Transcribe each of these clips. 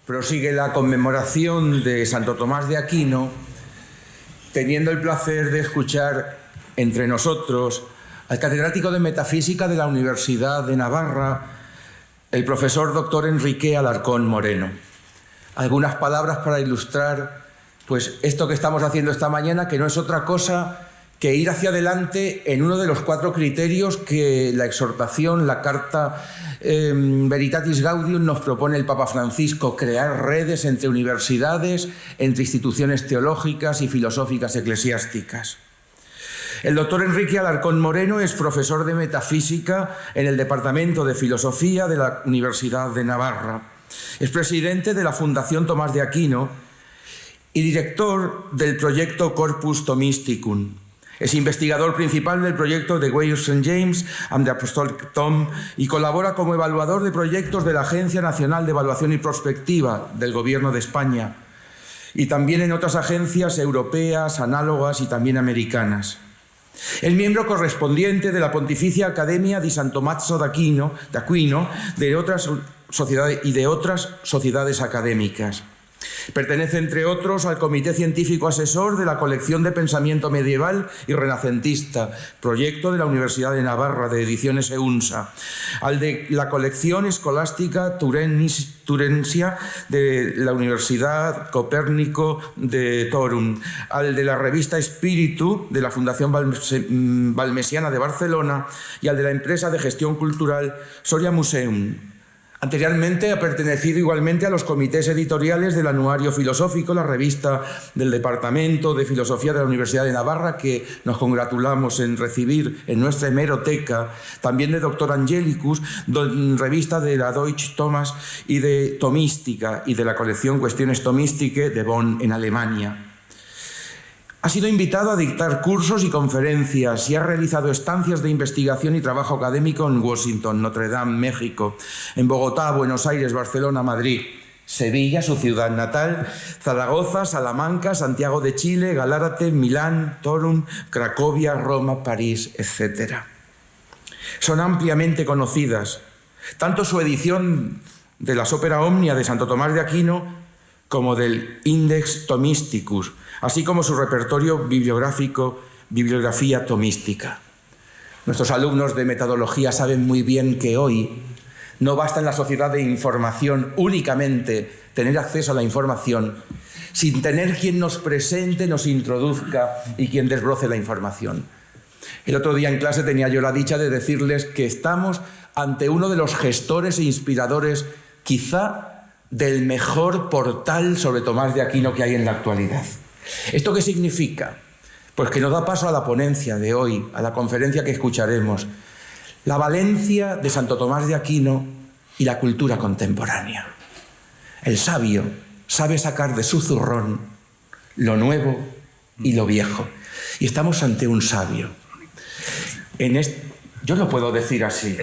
prosigue la conmemoración de Santo Tomás de Aquino, teniendo el placer de escuchar entre nosotros al catedrático de Metafísica de la Universidad de Navarra, el profesor doctor Enrique Alarcón Moreno. Algunas palabras para ilustrar pues esto que estamos haciendo esta mañana, que no es otra cosa que ir hacia adelante en uno de los 4 criterios que la exhortación, la Carta Veritatis Gaudium nos propone el Papa Francisco: crear redes entre universidades, entre instituciones teológicas y filosóficas eclesiásticas. El doctor Enrique Alarcón Moreno es profesor de Metafísica en el Departamento de Filosofía de la Universidad de Navarra. Es presidente de la Fundación Tomás de Aquino y director del proyecto Corpus Thomisticum. Es investigador principal del proyecto The Way of St. James and the Apostolic Tome y colabora como evaluador de proyectos de la Agencia Nacional de Evaluación y Prospectiva del Gobierno de España y también en otras agencias europeas, análogas y también americanas. Es miembro correspondiente de la Pontificia Academia di San Tommaso d'Aquino de otras sociedades académicas. Pertenece, entre otros, al Comité Científico Asesor de la Colección de Pensamiento Medieval y Renacentista, proyecto de la Universidad de Navarra, de Ediciones EUNSA, al de la Colección Escolástica Turensia de la Universidad Copérnico de Toruń, al de la revista Espíritu de la Fundación Valmesiana de Barcelona y al de la empresa de gestión cultural Soria Museum. Anteriormente ha pertenecido igualmente a los comités editoriales del Anuario Filosófico, la revista del Departamento de Filosofía de la Universidad de Navarra, que nos congratulamos en recibir en nuestra hemeroteca, también de Doctor Angelicus, revista de la Deutsche Thomas y de Tomística y de la colección Cuestiones Tomístiche de Bonn, en Alemania. Ha sido invitado a dictar cursos y conferencias y ha realizado estancias de investigación y trabajo académico en Washington, Notre Dame, México, en Bogotá, Buenos Aires, Barcelona, Madrid, Sevilla, su ciudad natal, Zaragoza, Salamanca, Santiago de Chile, Galárate, Milán, Toruń, Cracovia, Roma, París, etc. Son ampliamente conocidas tanto su edición de las Opera Omnia de Santo Tomás de Aquino como del Index Thomisticus, así como su repertorio bibliográfico, Bibliografía Tomística. Nuestros alumnos de metodología saben muy bien que hoy no basta en la sociedad de información únicamente tener acceso a la información, sin tener quien nos presente, nos introduzca y quien desbroce la información. El otro día en clase tenía yo la dicha de decirles que estamos ante uno de los gestores e inspiradores, quizá del mejor portal sobre Tomás de Aquino que hay en la actualidad. ¿Esto qué significa? Pues que nos da paso a la ponencia de hoy, a la conferencia que escucharemos, la valencia de Santo Tomás de Aquino y la cultura contemporánea. El sabio sabe sacar de su zurrón lo nuevo y lo viejo. Y estamos ante un sabio. Yo lo puedo decir así.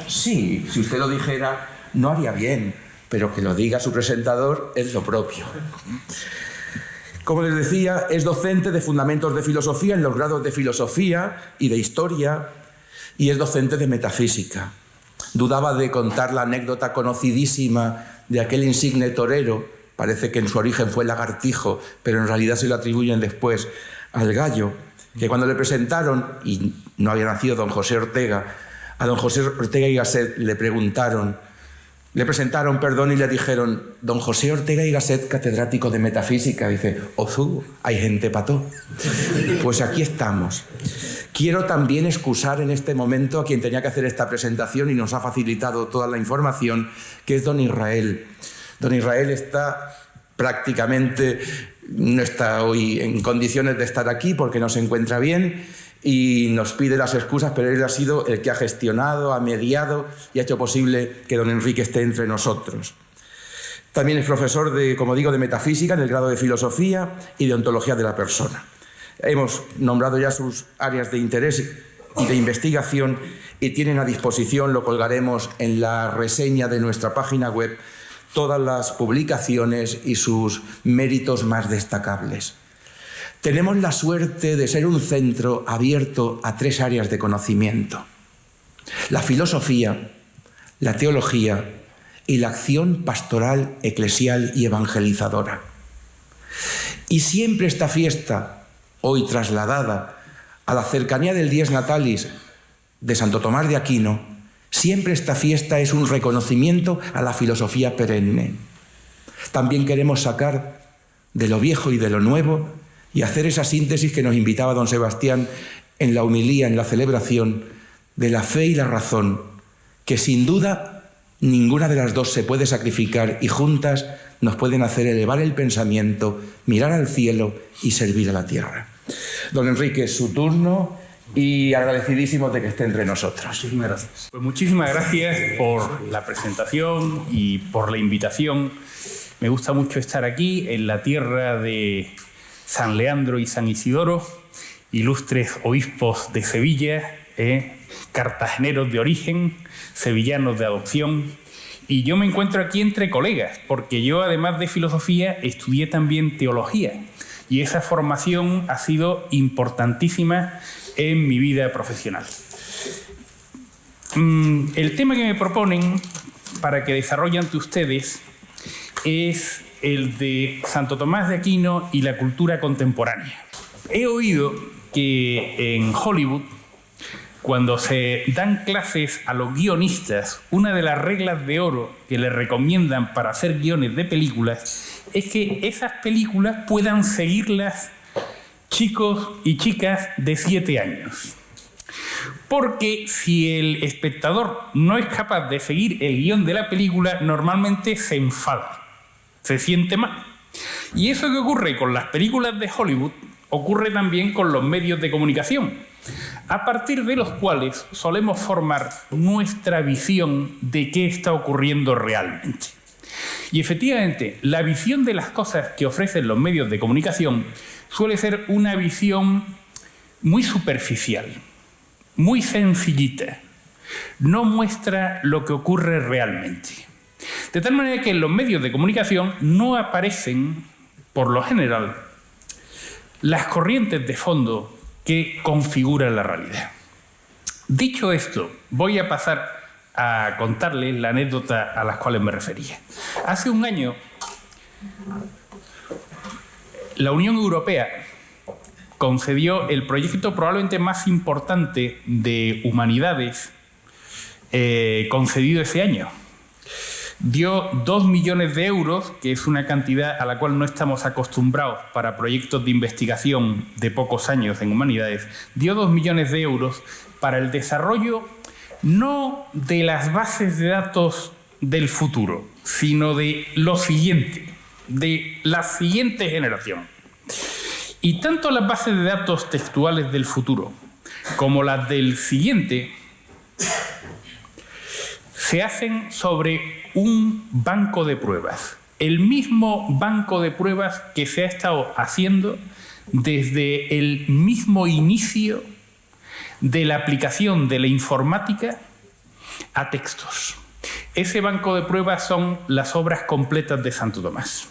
Sí, si usted lo dijera, no haría bien, pero que lo diga su presentador es lo propio. Como les decía, es docente de Fundamentos de Filosofía en los grados de Filosofía y de Historia y es docente de Metafísica. Dudaba de contar la anécdota conocidísima de aquel insigne torero, parece que en su origen fue lagartijo, pero en realidad se lo atribuyen después al gallo, que cuando le presentaron, y no había nacido don José Ortega, a don José Ortega y Gasset le presentaron y le dijeron: don José Ortega y Gasset, catedrático de Metafísica. Dice: ozú, hay gente pató. Pues aquí estamos. Quiero también excusar en este momento a quien tenía que hacer esta presentación y nos ha facilitado toda la información, que es don Israel. Don Israel no está hoy en condiciones de estar aquí porque no se encuentra bien y nos pide las excusas, pero él ha sido el que ha gestionado, ha mediado y ha hecho posible que don Enrique esté entre nosotros. También es profesor de Metafísica en el grado de Filosofía y de Ontología de la Persona. Hemos nombrado ya sus áreas de interés y de investigación y tienen a disposición, lo colgaremos en la reseña de nuestra página web, todas las publicaciones y sus méritos más destacables. Tenemos la suerte de ser un centro abierto a 3 áreas de conocimiento: la filosofía, la teología y la acción pastoral, eclesial y evangelizadora. Y siempre esta fiesta, hoy trasladada a la cercanía del Dies Natalis de Santo Tomás de Aquino, siempre esta fiesta es un reconocimiento a la filosofía perenne. También queremos sacar de lo viejo y de lo nuevo y hacer esa síntesis que nos invitaba don Sebastián en la homilía, en la celebración, de la fe y la razón, que sin duda ninguna de las dos se puede sacrificar y juntas nos pueden hacer elevar el pensamiento, mirar al cielo y servir a la tierra. Don Enrique, es su turno y agradecidísimos de que esté entre nosotros. Muchísimas gracias. Pues muchísimas gracias por la presentación y por la invitación. Me gusta mucho estar aquí en la tierra de San Leandro y San Isidoro, ilustres obispos de Sevilla, cartageneros de origen, sevillanos de adopción. Y yo me encuentro aquí entre colegas, porque yo, además de filosofía, estudié también teología. Y esa formación ha sido importantísima en mi vida profesional. El tema que me proponen para que desarrolle ante ustedes es el de Santo Tomás de Aquino y la cultura contemporánea. He oído que en Hollywood, cuando se dan clases a los guionistas, una de las reglas de oro que les recomiendan para hacer guiones de películas es que esas películas puedan seguirlas chicos y chicas de 7 años. Porque si el espectador no es capaz de seguir el guión de la película, normalmente se enfada, se siente mal. Y eso que ocurre con las películas de Hollywood ocurre también con los medios de comunicación, a partir de los cuales solemos formar nuestra visión de qué está ocurriendo realmente. Y efectivamente, la visión de las cosas que ofrecen los medios de comunicación suele ser una visión muy superficial, muy sencillita. No muestra lo que ocurre realmente. De tal manera que en los medios de comunicación no aparecen, por lo general, las corrientes de fondo que configuran la realidad. Dicho esto, voy a pasar a contarles la anécdota a las cuales me refería. Hace un año, la Unión Europea concedió el proyecto probablemente más importante de humanidades concedido ese año. Dio 2 millones de euros, que es una cantidad a la cual no estamos acostumbrados para proyectos de investigación de pocos años en humanidades. Dio 2 millones de euros para el desarrollo no de las bases de datos del futuro, sino de lo siguiente, de la siguiente generación. Y tanto las bases de datos textuales del futuro como las del siguiente se hacen sobre un banco de pruebas. El mismo banco de pruebas que se ha estado haciendo desde el mismo inicio de la aplicación de la informática a textos. Ese banco de pruebas son las obras completas de Santo Tomás.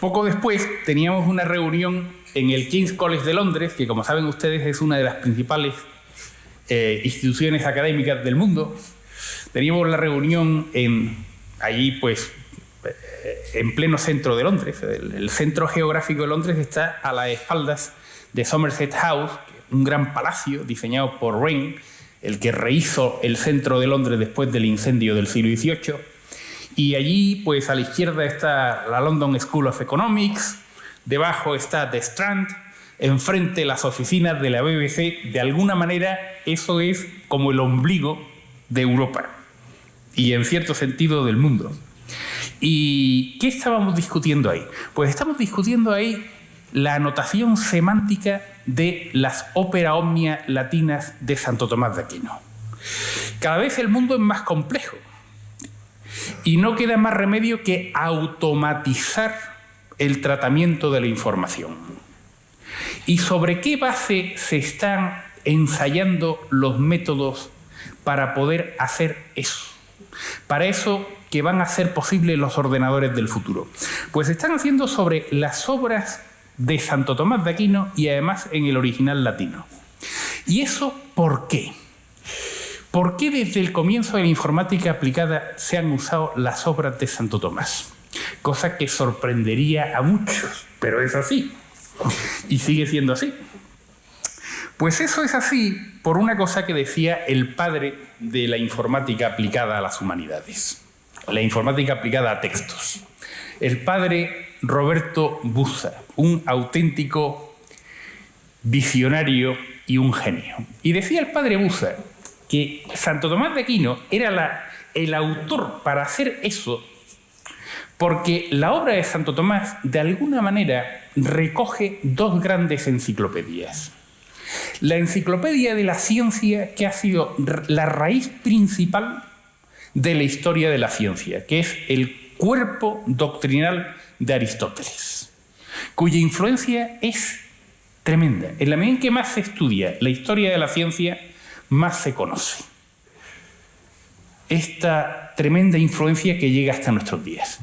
Poco después teníamos una reunión en el King's College de Londres, que como saben ustedes es una de las principales instituciones académicas del mundo. Teníamos la reunión allí, pues, en pleno centro de Londres. El centro geográfico de Londres está a las espaldas de Somerset House, un gran palacio diseñado por Wren, el que rehizo el centro de Londres después del incendio del siglo XVIII. Y allí, pues, a la izquierda está la London School of Economics, debajo está The Strand, enfrente las oficinas de la BBC. De alguna manera, eso es como el ombligo de Europa y, en cierto sentido, del mundo. ¿Y qué estábamos discutiendo ahí? Pues estamos discutiendo ahí la anotación semántica de las ópera omnia latinas de Santo Tomás de Aquino. Cada vez el mundo es más complejo y no queda más remedio que automatizar el tratamiento de la información. ¿Y sobre qué base se están ensayando los métodos para poder hacer eso? Para eso que van a ser posibles los ordenadores del futuro. Pues se están haciendo sobre las obras de Santo Tomás de Aquino y además en el original latino. ¿Y eso por qué? ¿Por qué desde el comienzo de la informática aplicada se han usado las obras de Santo Tomás? Cosa que sorprendería a muchos, pero es así. Y sigue siendo así. Pues eso es así por una cosa que decía el padre de la informática aplicada a las humanidades, la informática aplicada a textos. El padre Roberto Busa, un auténtico visionario y un genio. Y decía el padre Busa que Santo Tomás de Aquino era el autor para hacer eso, porque la obra de Santo Tomás de alguna manera recoge dos grandes enciclopedias. La enciclopedia de la ciencia, que ha sido la raíz principal de la historia de la ciencia, que es el cuerpo doctrinal de Aristóteles, cuya influencia es tremenda. En la medida en que más se estudia la historia de la ciencia, más se conoce esta tremenda influencia que llega hasta nuestros días.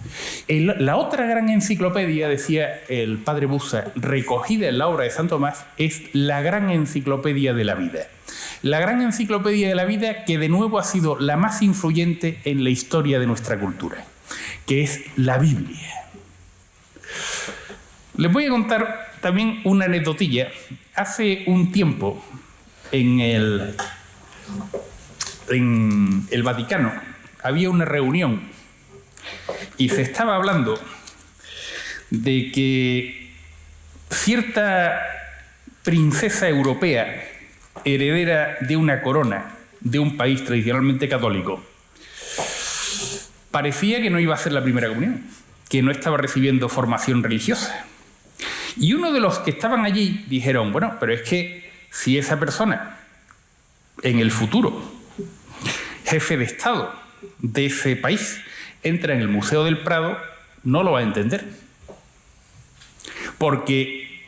La otra gran enciclopedia, decía el padre Busa, recogida en la obra de Santo Tomás, es la gran enciclopedia de la vida. La gran enciclopedia de la vida que de nuevo ha sido la más influyente en la historia de nuestra cultura, que es la Biblia. Les voy a contar también una aneddotilla. Hace un tiempo, en el Vaticano había una reunión y se estaba hablando de que cierta princesa europea, heredera de una corona de un país tradicionalmente católico, parecía que no iba a hacer la primera comunión, que no estaba recibiendo formación religiosa. Y uno de los que estaban allí dijeron, bueno, pero es que si esa persona en el futuro, jefe de Estado de ese país, entra en el Museo del Prado, no lo va a entender. Porque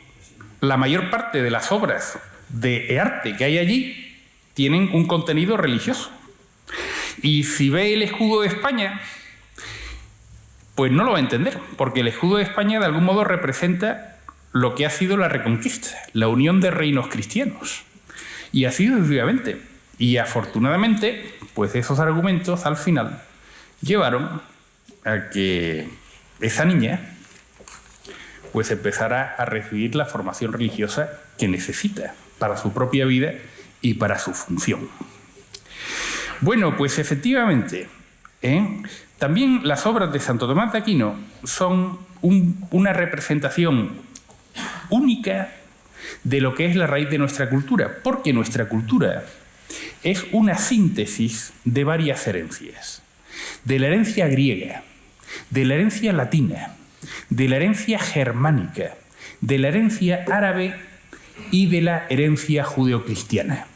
la mayor parte de las obras de arte que hay allí tienen un contenido religioso. Y si ve el escudo de España, pues no lo va a entender, porque el escudo de España de algún modo representa lo que ha sido la Reconquista, la unión de reinos cristianos. Y así sucesivamente. Y afortunadamente, pues esos argumentos al final llevaron a que esa niña pues empezara a recibir la formación religiosa que necesita para su propia vida y para su función. Bueno, pues efectivamente, también las obras de Santo Tomás de Aquino son una representación única de lo que es la raíz de nuestra cultura, porque nuestra cultura es una síntesis de varias herencias. De la herencia griega, de la herencia latina, de la herencia germánica, de la herencia árabe y de la herencia judeocristiana.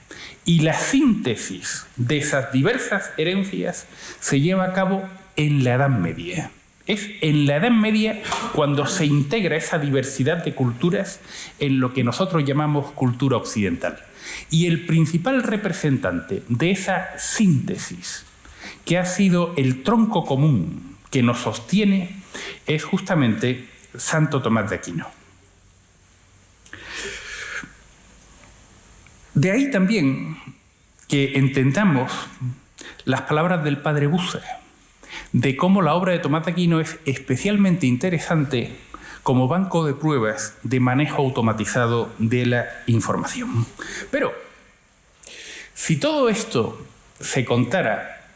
Y la síntesis de esas diversas herencias se lleva a cabo en la Edad Media. Es en la Edad Media cuando se integra esa diversidad de culturas en lo que nosotros llamamos cultura occidental. Y el principal representante de esa síntesis, que ha sido el tronco común que nos sostiene, es justamente Santo Tomás de Aquino. De ahí también que entendamos las palabras del padre Busa, de cómo la obra de Tomás de Aquino es especialmente interesante como banco de pruebas de manejo automatizado de la información. Pero, si todo esto se contara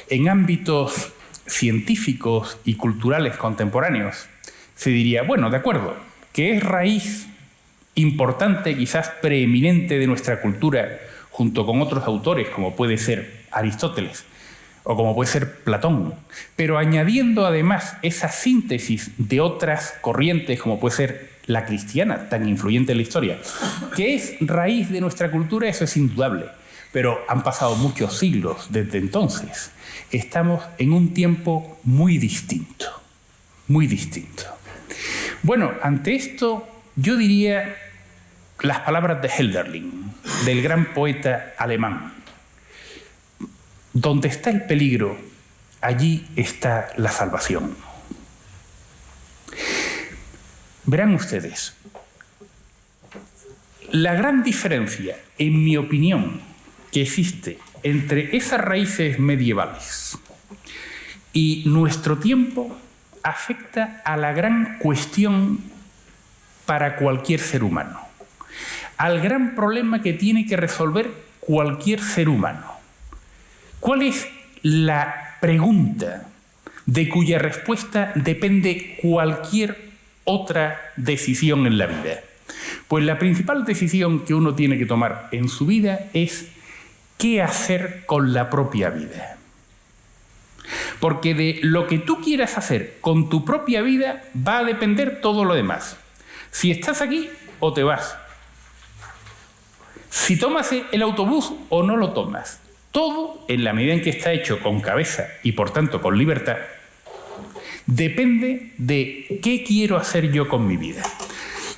en ámbitos científicos y culturales contemporáneos, se diría, bueno, de acuerdo, que es raíz importante, quizás preeminente de nuestra cultura, junto con otros autores, como puede ser Aristóteles, o como puede ser Platón, pero añadiendo además esa síntesis de otras corrientes, como puede ser la cristiana, tan influyente en la historia, que es raíz de nuestra cultura, eso es indudable, pero han pasado muchos siglos desde entonces. Estamos en un tiempo muy distinto, muy distinto. Bueno, ante esto yo diría las palabras de Hölderlin, del gran poeta alemán. Donde está el peligro, allí está la salvación. Verán ustedes, la gran diferencia, en mi opinión, que existe entre esas raíces medievales y nuestro tiempo afecta a la gran cuestión para cualquier ser humano, al gran problema que tiene que resolver cualquier ser humano. ¿Cuál es la pregunta de cuya respuesta depende cualquier otra decisión en la vida? Pues la principal decisión que uno tiene que tomar en su vida es qué hacer con la propia vida. Porque de lo que tú quieras hacer con tu propia vida va a depender todo lo demás. Si estás aquí o te vas. Si tomas el autobús o no lo tomas. Todo, en la medida en que está hecho con cabeza y por tanto con libertad, depende de qué quiero hacer yo con mi vida.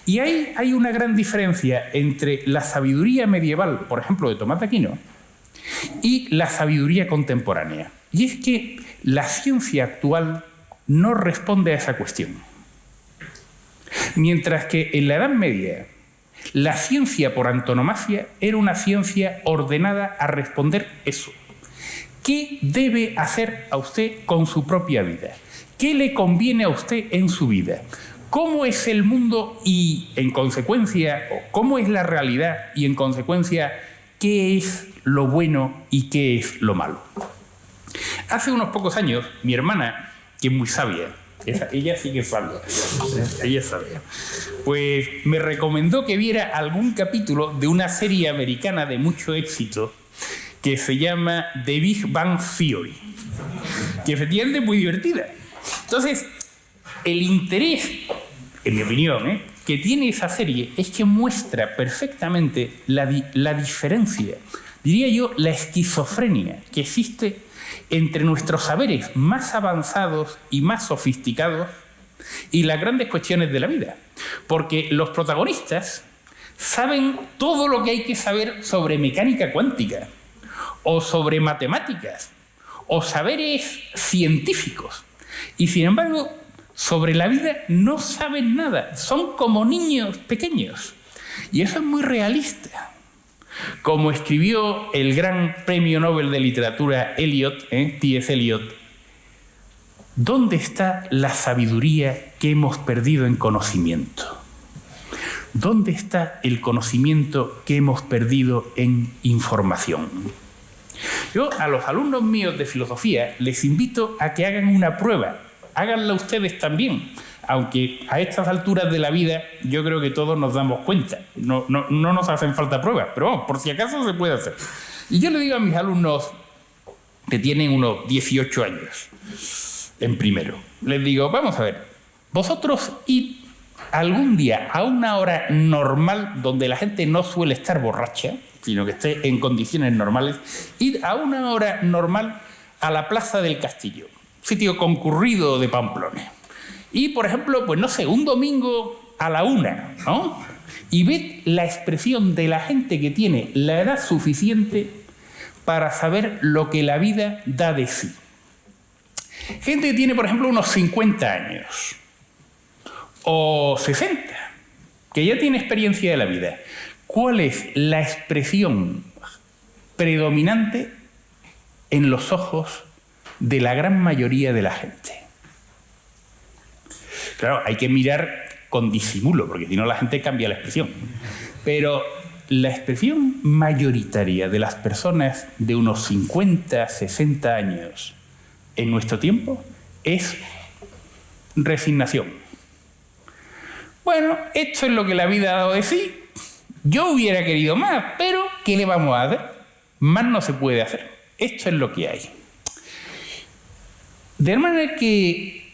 Y ahí hay una gran diferencia entre la sabiduría medieval, por ejemplo, de Tomás de Aquino, y la sabiduría contemporánea. Y es que la ciencia actual no responde a esa cuestión. Mientras que en la Edad Media la ciencia por antonomasia era una ciencia ordenada a responder eso. ¿Qué debe hacer a usted con su propia vida? ¿Qué le conviene a usted en su vida? ¿Cómo es el mundo y, en consecuencia, cómo es la realidad y, en consecuencia, qué es lo bueno y qué es lo malo? Hace unos pocos años, mi hermana, que es muy sabia, ella sí que es sabia, ella es sabia, pues me recomendó que viera algún capítulo de una serie americana de mucho éxito que se llama The Big Bang Theory, que efectivamente es muy divertida. Entonces, el interés, en mi opinión, que tiene esa serie es que muestra perfectamente la diferencia, diría yo, la esquizofrenia que existe entre nuestros saberes más avanzados y más sofisticados y las grandes cuestiones de la vida. Porque los protagonistas saben todo lo que hay que saber sobre mecánica cuántica, o sobre matemáticas, o saberes científicos. Y sin embargo, sobre la vida no saben nada. Son como niños pequeños. Y eso es muy realista. Como escribió el gran premio Nobel de Literatura Eliot, T.S. Eliot, ¿dónde está la sabiduría que hemos perdido en conocimiento? ¿Dónde está el conocimiento que hemos perdido en información? Yo a los alumnos míos de filosofía les invito a que hagan una prueba. Háganla ustedes también. Aunque a estas alturas de la vida yo creo que todos nos damos cuenta. No nos hacen falta pruebas, pero vamos, por si acaso se puede hacer. Y yo le digo a mis alumnos que tienen unos 18 años en primero, les digo, vamos a ver, vosotros id algún día a una hora normal donde la gente no suele estar borracha, sino que esté en condiciones normales, id a una hora normal a la Plaza del Castillo, sitio concurrido de Pamplona. Y, por ejemplo, pues no sé, un domingo a la 1, ¿no? Y ved la expresión de la gente que tiene la edad suficiente para saber lo que la vida da de sí. Gente que tiene, por ejemplo, unos 50 años o 60, que ya tiene experiencia de la vida. ¿Cuál es la expresión predominante en los ojos de la gran mayoría de la gente? Claro, hay que mirar con disimulo, porque si no la gente cambia la expresión. Pero la expresión mayoritaria de las personas de unos 50, 60 años en nuestro tiempo es resignación. Bueno, esto es lo que la vida ha dado de sí. Yo hubiera querido más, pero ¿qué le vamos a hacer? Más no se puede hacer. Esto es lo que hay. De manera que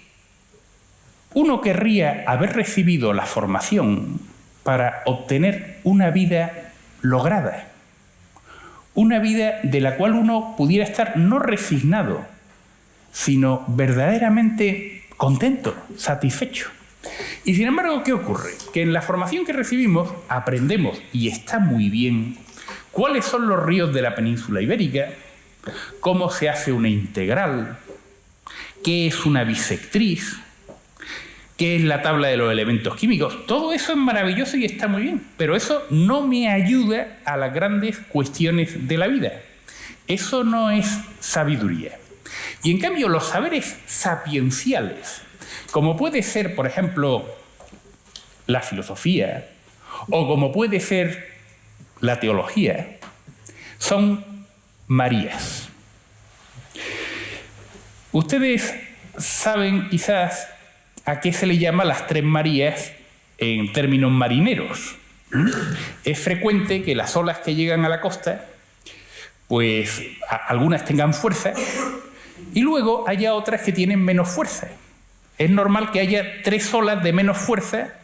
uno querría haber recibido la formación para obtener una vida lograda, una vida de la cual uno pudiera estar no resignado, sino verdaderamente contento, satisfecho. Y sin embargo, ¿qué ocurre? Que en la formación que recibimos aprendemos, y está muy bien, cuáles son los ríos de la península ibérica, cómo se hace una integral, qué es una bisectriz, qué es la tabla de los elementos químicos. Todo eso es maravilloso y está muy bien, pero eso no me ayuda a las grandes cuestiones de la vida. Eso no es sabiduría. Y en cambio los saberes sapienciales, como puede ser, por ejemplo, la filosofía, o como puede ser la teología, son Marías. Ustedes saben quizás a qué se le llama las tres Marías en términos marineros. Es frecuente que las olas que llegan a la costa, pues algunas tengan fuerza y luego haya otras que tienen menos fuerza. Es normal que haya tres olas de menos fuerza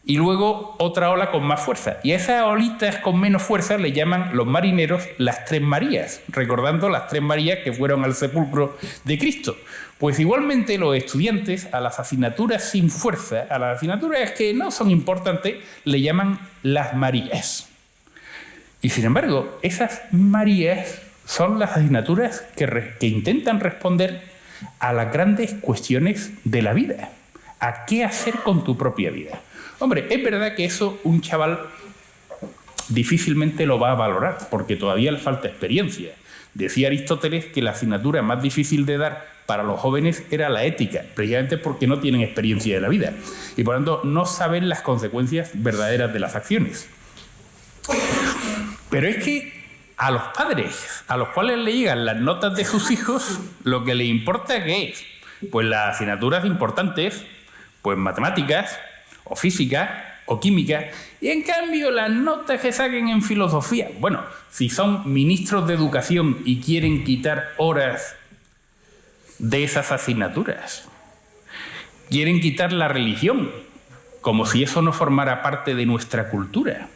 y luego otra ola con más fuerza. Y a esas olitas con menos fuerza le llaman los marineros las tres Marías, recordando las tres Marías que fueron al sepulcro de Cristo. Pues igualmente los estudiantes a las asignaturas sin fuerza, a las asignaturas que no son importantes, le llaman las Marías. Y sin embargo, esas Marías son las asignaturas que intentan responder a las grandes cuestiones de la vida. ¿A qué hacer con tu propia vida? Hombre, es verdad que eso un chaval difícilmente lo va a valorar, porque todavía le falta experiencia. Decía Aristóteles que la asignatura más difícil de dar para los jóvenes era la ética, precisamente porque no tienen experiencia de la vida y por lo tanto no saben las consecuencias verdaderas de las acciones. Pero es que a los padres a los cuales le llegan las notas de sus hijos, lo que les importa ¿qué es? Pues las asignaturas importantes, pues matemáticas o física o química, y en cambio las notas que saquen en filosofía, bueno, si son ministros de educación y quieren quitar horas de esas asignaturas, quieren quitar la religión, como si eso no formara parte de nuestra cultura.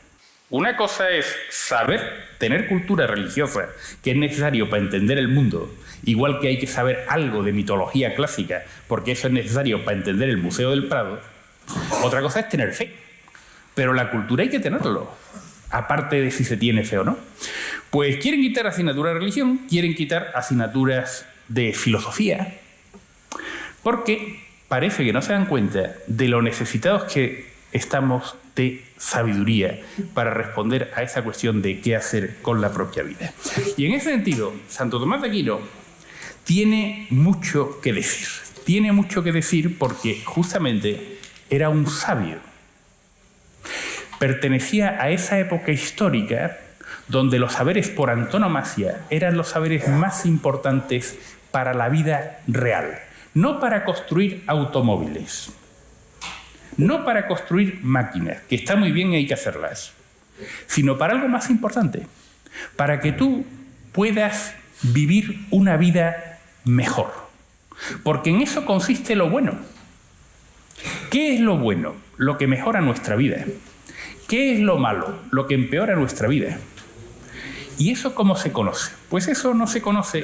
Una cosa es saber, tener cultura religiosa, que es necesario para entender el mundo, igual que hay que saber algo de mitología clásica, porque eso es necesario para entender el Museo del Prado. Otra cosa es tener fe, pero la cultura hay que tenerlo, aparte de si se tiene fe o no. Pues quieren quitar asignaturas de religión, quieren quitar asignaturas de filosofía, porque parece que no se dan cuenta de lo necesitados que estamos de sabiduría para responder a esa cuestión de qué hacer con la propia vida. Y en ese sentido, Santo Tomás de Aquino tiene mucho que decir. Tiene mucho que decir porque justamente era un sabio. Pertenecía a esa época histórica donde los saberes por antonomasia eran los saberes más importantes para la vida real, no para construir automóviles, no para construir máquinas, que está muy bien y hay que hacerlas, sino para algo más importante, para que tú puedas vivir una vida mejor. Porque en eso consiste lo bueno. ¿Qué es lo bueno? Lo que mejora nuestra vida. ¿Qué es lo malo? Lo que empeora nuestra vida. ¿Y eso cómo se conoce? Pues eso no se conoce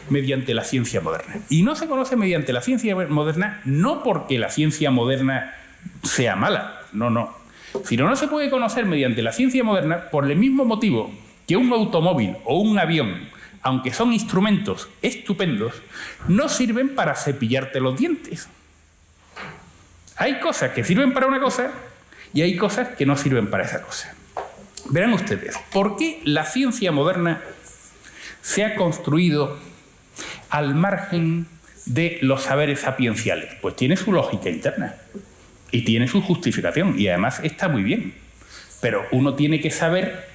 mediante la ciencia moderna. Y no se conoce mediante la ciencia moderna no porque la ciencia moderna sea mala, no. Sino no se puede conocer mediante la ciencia moderna por el mismo motivo que un automóvil o un avión, aunque son instrumentos estupendos, no sirven para cepillarte los dientes. Hay cosas que sirven para una cosa y hay cosas que no sirven para esa cosa. Verán ustedes, ¿por qué la ciencia moderna se ha construido al margen de los saberes sapienciales? Pues tiene su lógica interna y tiene su justificación y además está muy bien. Pero uno tiene que saber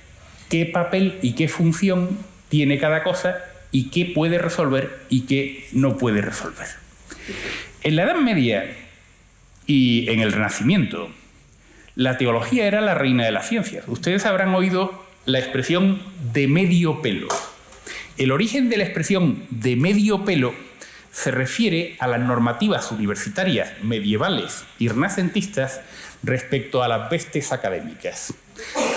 qué papel y qué función tiene cada cosa y qué puede resolver y qué no puede resolver. En la Edad Media y en el Renacimiento, la teología era la reina de las ciencias. Ustedes habrán oído la expresión de medio pelo. El origen de la expresión de medio pelo se refiere a las normativas universitarias medievales y renacentistas respecto a las vestes académicas.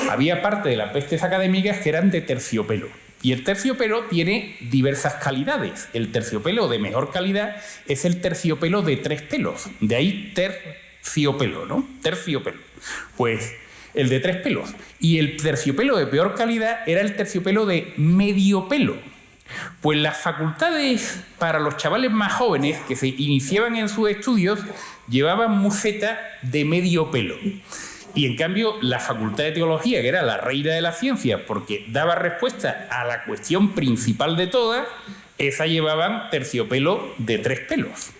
Había parte de las vestes académicas que eran de terciopelo. Y el terciopelo tiene diversas calidades. El terciopelo de mejor calidad es el terciopelo de 3 pelos. De ahí terciopelo, ¿no? Terciopelo. Pues el de 3 pelos. Y el terciopelo de peor calidad era el terciopelo de medio pelo. Pues las facultades para los chavales más jóvenes que se iniciaban en sus estudios llevaban museta de medio pelo. Y en cambio, la Facultad de Teología, que era la reina de la ciencia, porque daba respuesta a la cuestión principal de todas, esa llevaban terciopelo de 3 pelos.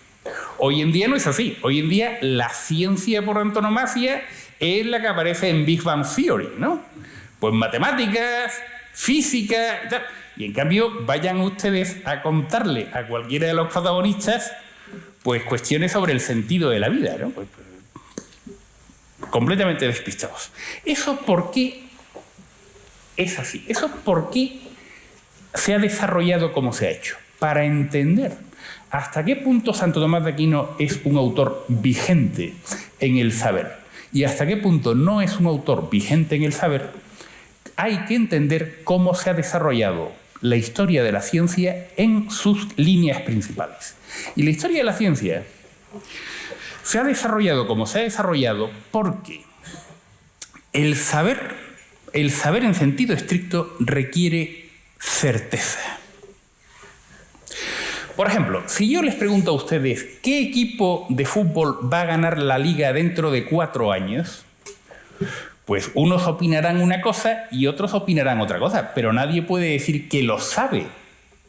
Hoy en día no es así. Hoy en día la ciencia por antonomasia es la que aparece en Big Bang Theory, ¿no? Pues matemáticas, física y tal. Y en cambio, vayan ustedes a contarle a cualquiera de los protagonistas pues cuestiones sobre el sentido de la vida, ¿no? Pues, completamente despistados. ¿Eso por qué es así? ¿Eso por qué se ha desarrollado como se ha hecho? Para entender hasta qué punto Santo Tomás de Aquino es un autor vigente en el saber y hasta qué punto no es un autor vigente en el saber, hay que entender cómo se ha desarrollado la historia de la ciencia en sus líneas principales. Y la historia de la ciencia se ha desarrollado como se ha desarrollado porque el saber en sentido estricto requiere certeza. Por ejemplo, si yo les pregunto a ustedes ¿qué equipo de fútbol va a ganar la Liga dentro de 4 años? Pues unos opinarán una cosa y otros opinarán otra cosa, pero nadie puede decir que lo sabe.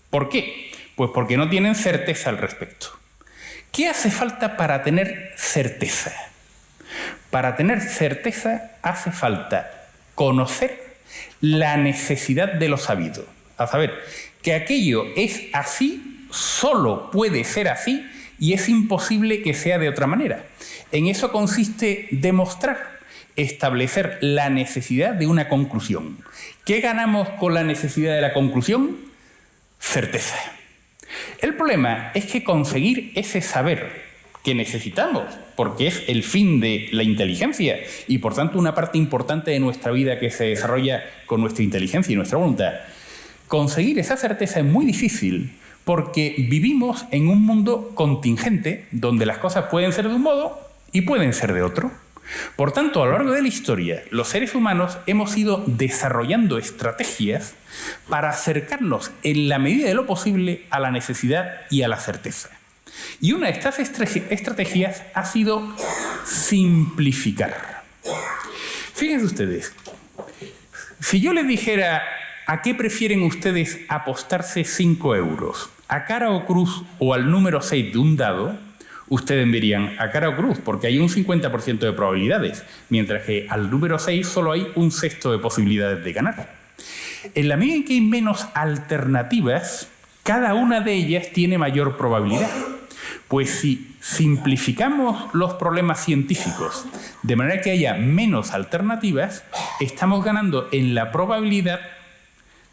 ¿Por qué? Pues porque no tienen certeza al respecto. ¿Qué hace falta para tener certeza? Para tener certeza hace falta conocer la necesidad de lo sabido. A saber, que aquello es así, solo puede ser así y es imposible que sea de otra manera. En eso consiste demostrar, establecer la necesidad de una conclusión. ¿Qué ganamos con la necesidad de la conclusión? Certeza. El problema es que conseguir ese saber que necesitamos, porque es el fin de la inteligencia y por tanto una parte importante de nuestra vida que se desarrolla con nuestra inteligencia y nuestra voluntad, conseguir esa certeza es muy difícil porque vivimos en un mundo contingente donde las cosas pueden ser de un modo y pueden ser de otro. Por tanto, a lo largo de la historia, los seres humanos hemos ido desarrollando estrategias para acercarnos en la medida de lo posible a la necesidad y a la certeza. Y una de estas estrategias ha sido simplificar. Fíjense ustedes, si yo les dijera ¿a qué prefieren ustedes apostarse 5 euros? ¿A cara o cruz o al número 6 de un dado? Ustedes dirían a cara o cruz, porque hay un 50% de probabilidades, mientras que al número 6 solo hay un sexto de posibilidades de ganar. En la medida en que hay menos alternativas, cada una de ellas tiene mayor probabilidad. Pues si simplificamos los problemas científicos de manera que haya menos alternativas, estamos ganando en la probabilidad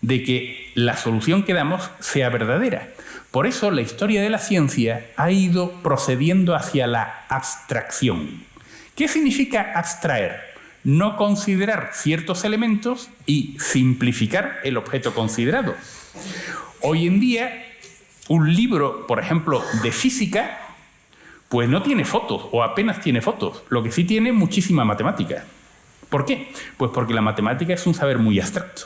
de que la solución que damos sea verdadera. Por eso la historia de la ciencia ha ido procediendo hacia la abstracción. ¿Qué significa abstraer? No considerar ciertos elementos y simplificar el objeto considerado. Hoy en día, un libro, por ejemplo, de física, pues no tiene fotos o apenas tiene fotos. Lo que sí tiene muchísima matemática. ¿Por qué? Pues porque la matemática es un saber muy abstracto.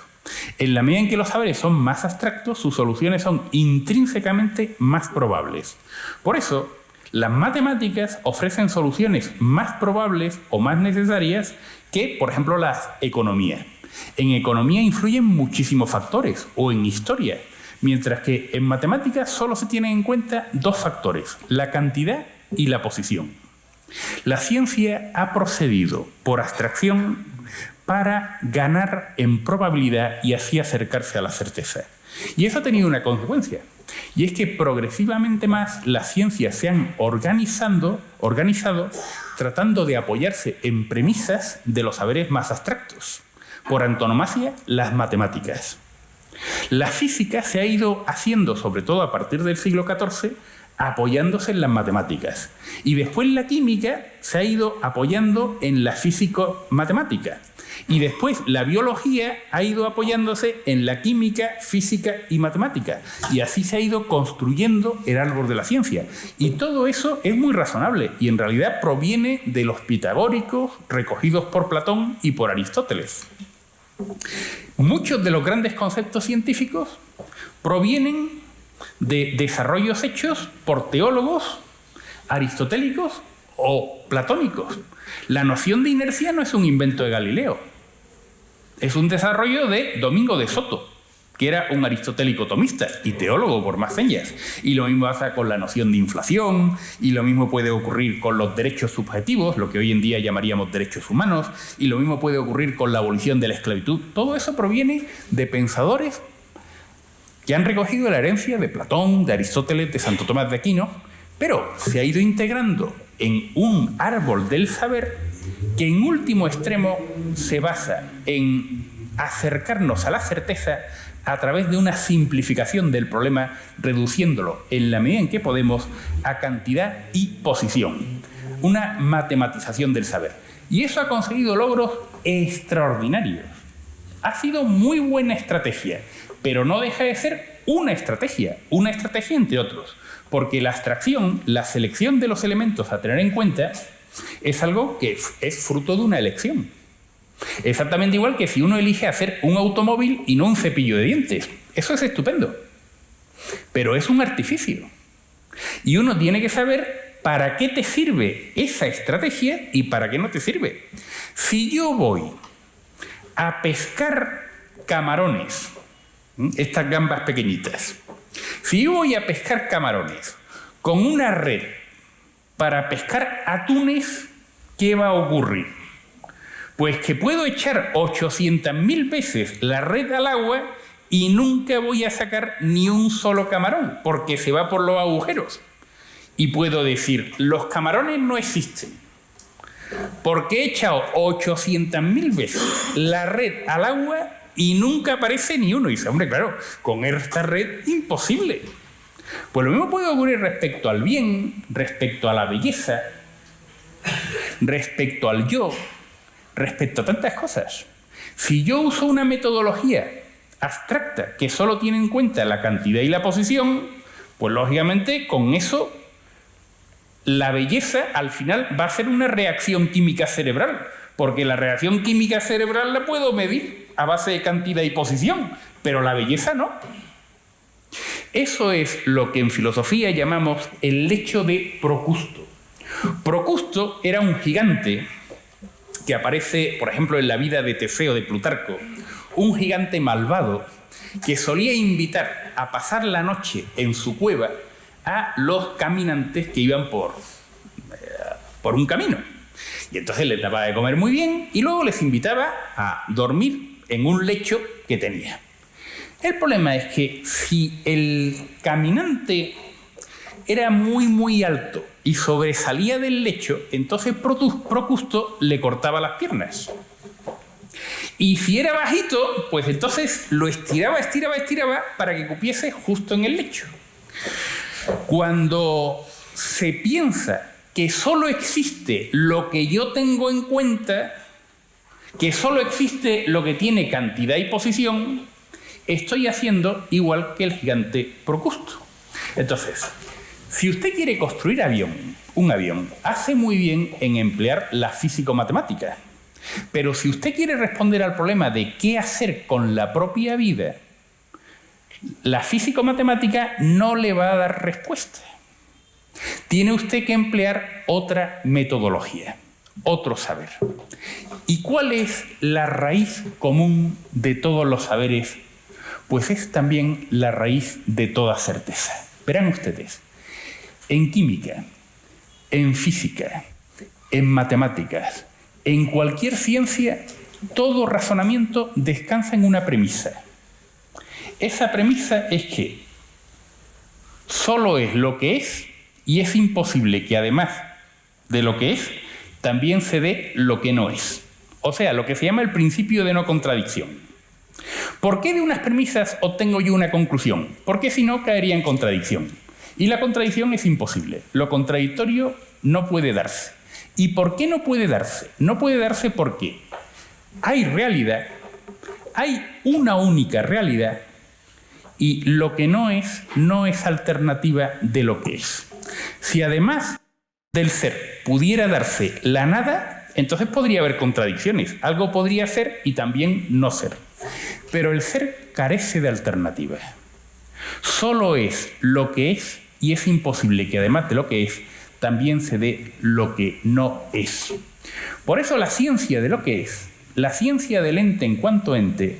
En la medida en que los saberes son más abstractos, sus soluciones son intrínsecamente más probables. Por eso, las matemáticas ofrecen soluciones más probables o más necesarias que, por ejemplo, la economía. En economía influyen muchísimos factores, o en historia, mientras que en matemáticas solo se tienen en cuenta 2 factores, la cantidad y la posición. La ciencia ha procedido por abstracción para ganar en probabilidad y así acercarse a la certeza. Y eso ha tenido una consecuencia, y es que progresivamente más las ciencias se han organizado tratando de apoyarse en premisas de los saberes más abstractos. Por antonomasia, las matemáticas. La física se ha ido haciendo, sobre todo a partir del siglo XIV, apoyándose en las matemáticas. Y después la química se ha ido apoyando en la físico-matemática. Y después la biología ha ido apoyándose en la química, física y matemática. Y así se ha ido construyendo el árbol de la ciencia. Y todo eso es muy razonable y en realidad proviene de los pitagóricos recogidos por Platón y por Aristóteles. Muchos de los grandes conceptos científicos provienen de desarrollos hechos por teólogos aristotélicos o platónicos. La noción de inercia no es un invento de Galileo, es un desarrollo de Domingo de Soto, que era un aristotélico tomista y teólogo por más señas. Y lo mismo pasa con la noción de inflación, y lo mismo puede ocurrir con los derechos subjetivos, lo que hoy en día llamaríamos derechos humanos, y lo mismo puede ocurrir con la abolición de la esclavitud. Todo eso proviene de pensadores que han recogido la herencia de Platón, de Aristóteles, de Santo Tomás de Aquino, pero se ha ido integrando en un árbol del saber que en último extremo se basa en acercarnos a la certeza a través de una simplificación del problema, reduciéndolo en la medida en que podemos a cantidad y posición. Una matematización del saber. Y eso ha conseguido logros extraordinarios. Ha sido muy buena estrategia, pero no deja de ser una estrategia entre otros, porque la abstracción, la selección de los elementos a tener en cuenta, es algo que es fruto de una elección. Exactamente igual que si uno elige hacer un automóvil y no un cepillo de dientes. Eso es estupendo. Pero es un artificio. Y uno tiene que saber para qué te sirve esa estrategia y para qué no te sirve. Si yo voy a pescar camarones, estas gambas pequeñitas, si yo voy a pescar camarones con una red para pescar atunes, ¿qué va a ocurrir? Pues que puedo echar 800.000 veces la red al agua y nunca voy a sacar ni un solo camarón, porque se va por los agujeros. Y puedo decir, los camarones no existen, porque he echado 800.000 veces la red al agua y nunca aparece ni uno. Y dice, hombre, claro, con esta red, imposible. Pues lo mismo puede ocurrir respecto al bien, respecto a la belleza, respecto al yo, respecto a tantas cosas. Si yo uso una metodología abstracta que solo tiene en cuenta la cantidad y la posición, pues lógicamente con eso la belleza al final va a ser una reacción química cerebral, porque la reacción química cerebral la puedo medir a base de cantidad y posición, pero la belleza no. Eso es lo que en filosofía llamamos el lecho de Procusto. Procusto era un gigante que aparece, por ejemplo, en la vida de Teseo de Plutarco, un gigante malvado que solía invitar a pasar la noche en su cueva a los caminantes que iban por un camino. Y entonces les daba de comer muy bien y luego les invitaba a dormir en un lecho que tenía. El problema es que si el caminante era muy alto y sobresalía del lecho, entonces Procusto le cortaba las piernas. Y si era bajito, pues entonces lo estiraba para que cupiese justo en el lecho. Cuando se piensa que solo existe lo que yo tengo en cuenta, que solo existe lo que tiene cantidad y posición, estoy haciendo igual que el gigante Procusto. Entonces, si usted quiere construir un avión, hace muy bien en emplear la físico-matemática. Pero si usted quiere responder al problema de qué hacer con la propia vida, la físico-matemática no le va a dar respuesta. Tiene usted que emplear otra metodología, otro saber. ¿Y cuál es la raíz común de todos los saberes? Pues es también la raíz de toda certeza. Verán ustedes, en química, en física, en matemáticas, en cualquier ciencia, todo razonamiento descansa en una premisa. Esa premisa es que solo es lo que es y es imposible que además de lo que es, también se dé lo que no es. O sea, lo que se llama el principio de no contradicción. ¿Por qué de unas premisas obtengo yo una conclusión? Porque si no, caería en contradicción. Y la contradicción es imposible. Lo contradictorio no puede darse. ¿Y por qué no puede darse? No puede darse porque hay realidad, hay una única realidad, y lo que no es alternativa de lo que es. Si además del ser pudiera darse la nada, entonces podría haber contradicciones. Algo podría ser y también no ser. Pero el ser carece de alternativa. Solo es lo que es y es imposible que además de lo que es también se dé lo que no es. Por eso la ciencia de lo que es, la ciencia del ente en cuanto ente,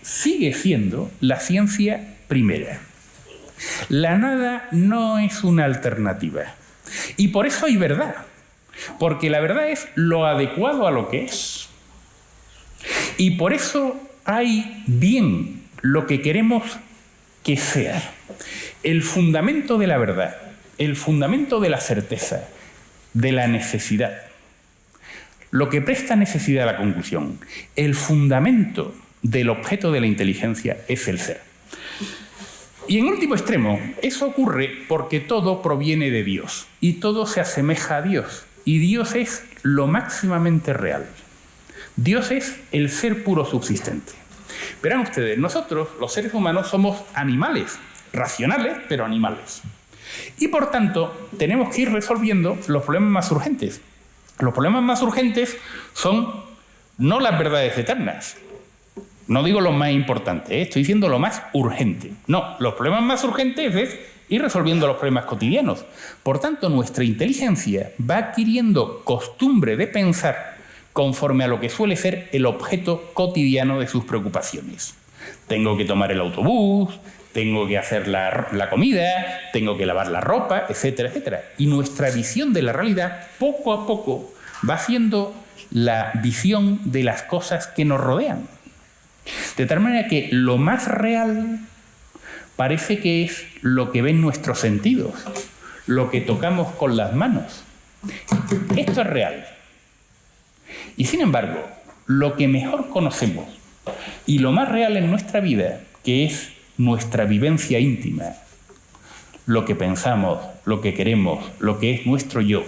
sigue siendo la ciencia primera. La nada no es una alternativa. Y por eso hay verdad. Porque la verdad es lo adecuado a lo que es. Y por eso hay bien, lo que queremos que sea. El fundamento de la verdad, el fundamento de la certeza, de la necesidad. Lo que presta necesidad a la conclusión, el fundamento del objeto de la inteligencia es el ser. Y en último extremo, eso ocurre porque todo proviene de Dios y todo se asemeja a Dios. Y Dios es lo máximamente real. Dios es el ser puro subsistente. Verán ustedes, nosotros, los seres humanos, somos animales, racionales, pero animales. Y por tanto, tenemos que ir resolviendo los problemas más urgentes. Los problemas más urgentes son no las verdades eternas. No digo lo más importante, estoy diciendo lo más urgente. No, los problemas más urgentes es ir resolviendo los problemas cotidianos. Por tanto, nuestra inteligencia va adquiriendo costumbre de pensar conforme a lo que suele ser el objeto cotidiano de sus preocupaciones. Tengo que tomar el autobús, tengo que hacer la comida, tengo que lavar la ropa, etcétera, etcétera. Y nuestra visión de la realidad, poco a poco, va haciendo la visión de las cosas que nos rodean. De tal manera que lo más real parece que es lo que ven nuestros sentidos, lo que tocamos con las manos. Esto es real. Y sin embargo, lo que mejor conocemos y lo más real en nuestra vida, que es nuestra vivencia íntima, lo que pensamos, lo que queremos, lo que es nuestro yo,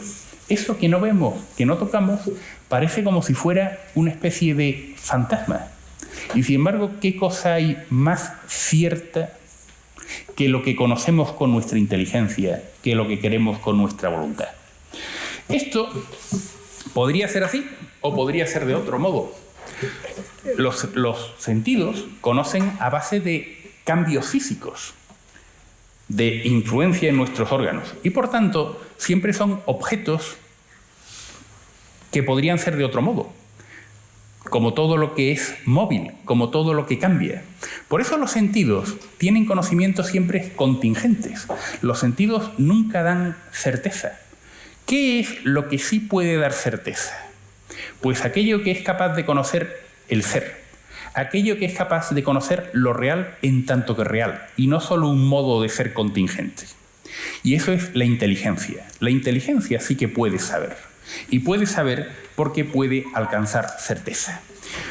eso que no vemos, que no tocamos, parece como si fuera una especie de fantasma. Y sin embargo, ¿qué cosa hay más cierta que lo que conocemos con nuestra inteligencia, que lo que queremos con nuestra voluntad? Esto podría ser así o podría ser de otro modo. Los sentidos conocen a base de cambios físicos, de influencia en nuestros órganos, y por tanto siempre son objetos que podrían ser de otro modo, como todo lo que es móvil, como todo lo que cambia. Por eso los sentidos tienen conocimientos siempre contingentes. Los sentidos nunca dan certeza. ¿Qué es lo que sí puede dar certeza? Pues aquello que es capaz de conocer el ser, aquello que es capaz de conocer lo real en tanto que real, y no solo un modo de ser contingente. Y eso es la inteligencia. La inteligencia sí que puede saber. Y puede saber porque puede alcanzar certeza.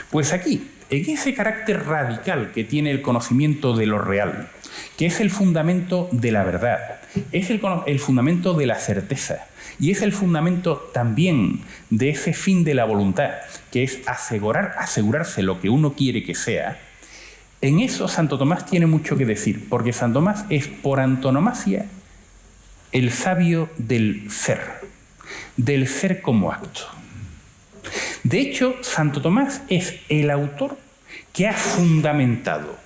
Pues aquí, en ese carácter radical que tiene el conocimiento de lo real, que es el fundamento de la verdad, es el fundamento de la certeza, y es el fundamento también de ese fin de la voluntad, que es asegurarse lo que uno quiere que sea. En eso Santo Tomás tiene mucho que decir, porque Santo Tomás es por antonomasia el sabio del ser como acto. De hecho, Santo Tomás es el autor que ha fundamentado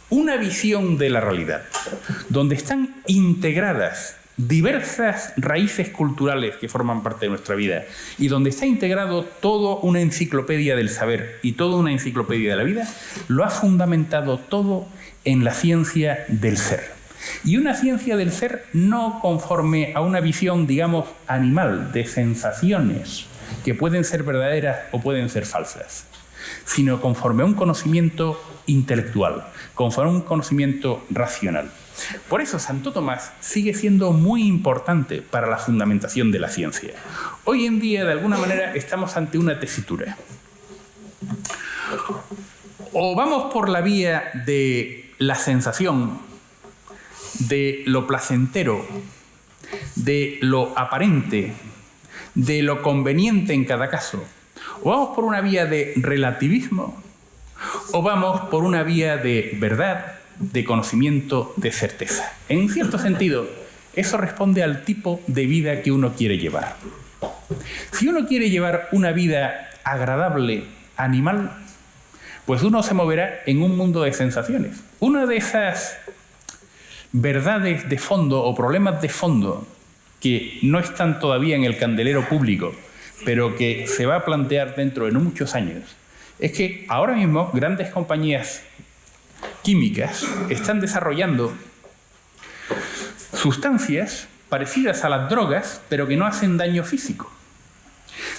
una visión de la realidad, donde están integradas diversas raíces culturales que forman parte de nuestra vida, y donde está integrado toda una enciclopedia del saber y toda una enciclopedia de la vida, lo ha fundamentado todo en la ciencia del ser. Y una ciencia del ser no conforme a una visión, digamos, animal, de sensaciones, que pueden ser verdaderas o pueden ser falsas, sino conforme a un conocimiento intelectual, conforme a un conocimiento racional. Por eso Santo Tomás sigue siendo muy importante para la fundamentación de la ciencia. Hoy en día, de alguna manera, estamos ante una tesitura. O vamos por la vía de la sensación, de lo placentero, de lo aparente, de lo conveniente en cada caso. O vamos por una vía de relativismo, o vamos por una vía de verdad, de conocimiento, de certeza. En cierto sentido, eso responde al tipo de vida que uno quiere llevar. Si uno quiere llevar una vida agradable, animal, pues uno se moverá en un mundo de sensaciones. Una de esas verdades de fondo o problemas de fondo que no están todavía en el candelero público, pero que se va a plantear dentro de no muchos años, es que ahora mismo grandes compañías químicas están desarrollando sustancias parecidas a las drogas, pero que no hacen daño físico.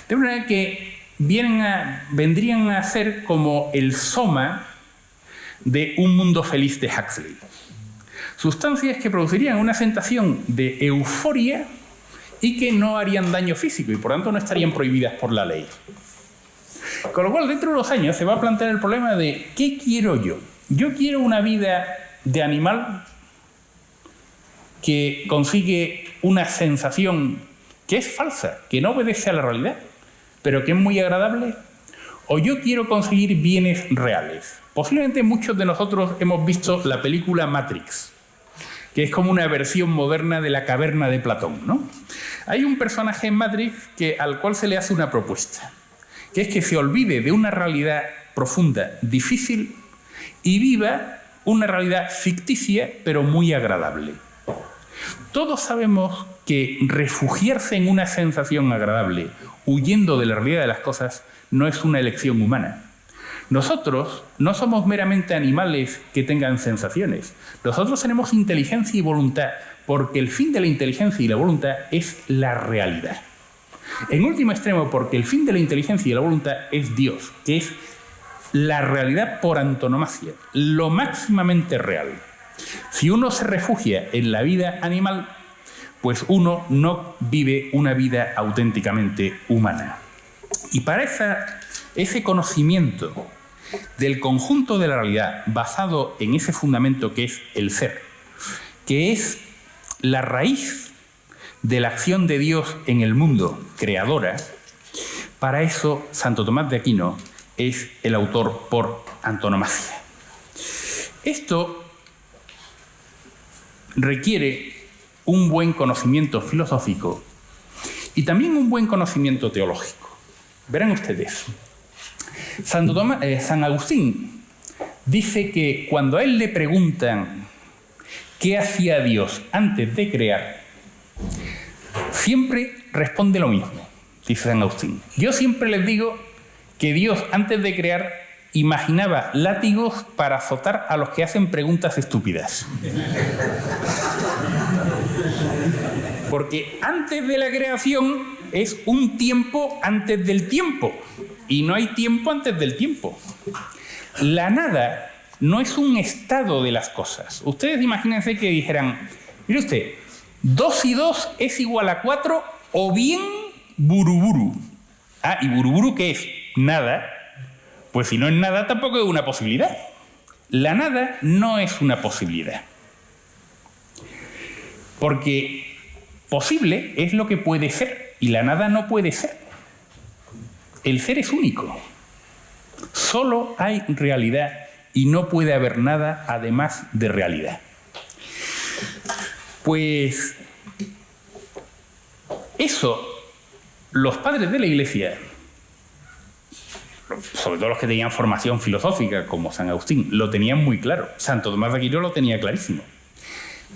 De manera que vendrían a ser como el soma de Un mundo feliz de Huxley. Sustancias que producirían una sensación de euforia y que no harían daño físico y por tanto no estarían prohibidas por la ley. Con lo cual, dentro de los años se va a plantear el problema de ¿qué quiero yo? Yo quiero una vida de animal que consigue una sensación que es falsa, que no obedece a la realidad, pero que es muy agradable, o yo quiero conseguir bienes reales. Posiblemente muchos de nosotros hemos visto la película Matrix, que es como una versión moderna de la caverna de Platón, ¿no? Hay un personaje en Matrix al cual se le hace una propuesta, que es que se olvide de una realidad profunda, difícil, y viva una realidad ficticia, pero muy agradable. Todos sabemos que refugiarse en una sensación agradable, huyendo de la realidad de las cosas, no es una elección humana. Nosotros no somos meramente animales que tengan sensaciones. Nosotros tenemos inteligencia y voluntad, porque el fin de la inteligencia y la voluntad es la realidad. En último extremo, porque el fin de la inteligencia y la voluntad es Dios, que es la realidad por antonomasia, lo máximamente real. Si uno se refugia en la vida animal, pues uno no vive una vida auténticamente humana. Y para ese conocimiento del conjunto de la realidad basado en ese fundamento que es el ser, que es la raíz de la acción de Dios en el mundo creadora, para eso Santo Tomás de Aquino es el autor por antonomasia. Esto requiere un buen conocimiento filosófico y también un buen conocimiento teológico. Verán ustedes, San Agustín dice que cuando a él le preguntan qué hacía Dios antes de crear, siempre responde lo mismo, dice San Agustín. Yo siempre les digo que Dios antes de crear imaginaba látigos para azotar a los que hacen preguntas estúpidas. Porque antes de la creación es un tiempo antes del tiempo. Y no hay tiempo antes del tiempo. La nada no es un estado de las cosas. Ustedes imagínense que dijeran, mire usted, 2 y 2 es igual a 4 o bien buruburu. Ah, ¿y buruburu qué es? Nada. Pues si no es nada, tampoco es una posibilidad. La nada no es una posibilidad. Porque posible es lo que puede ser y la nada no puede ser. El ser es único. Solo hay realidad y no puede haber nada además de realidad. Pues eso, los padres de la Iglesia, sobre todo los que tenían formación filosófica, como San Agustín, lo tenían muy claro. Santo Tomás de Aquino lo tenía clarísimo.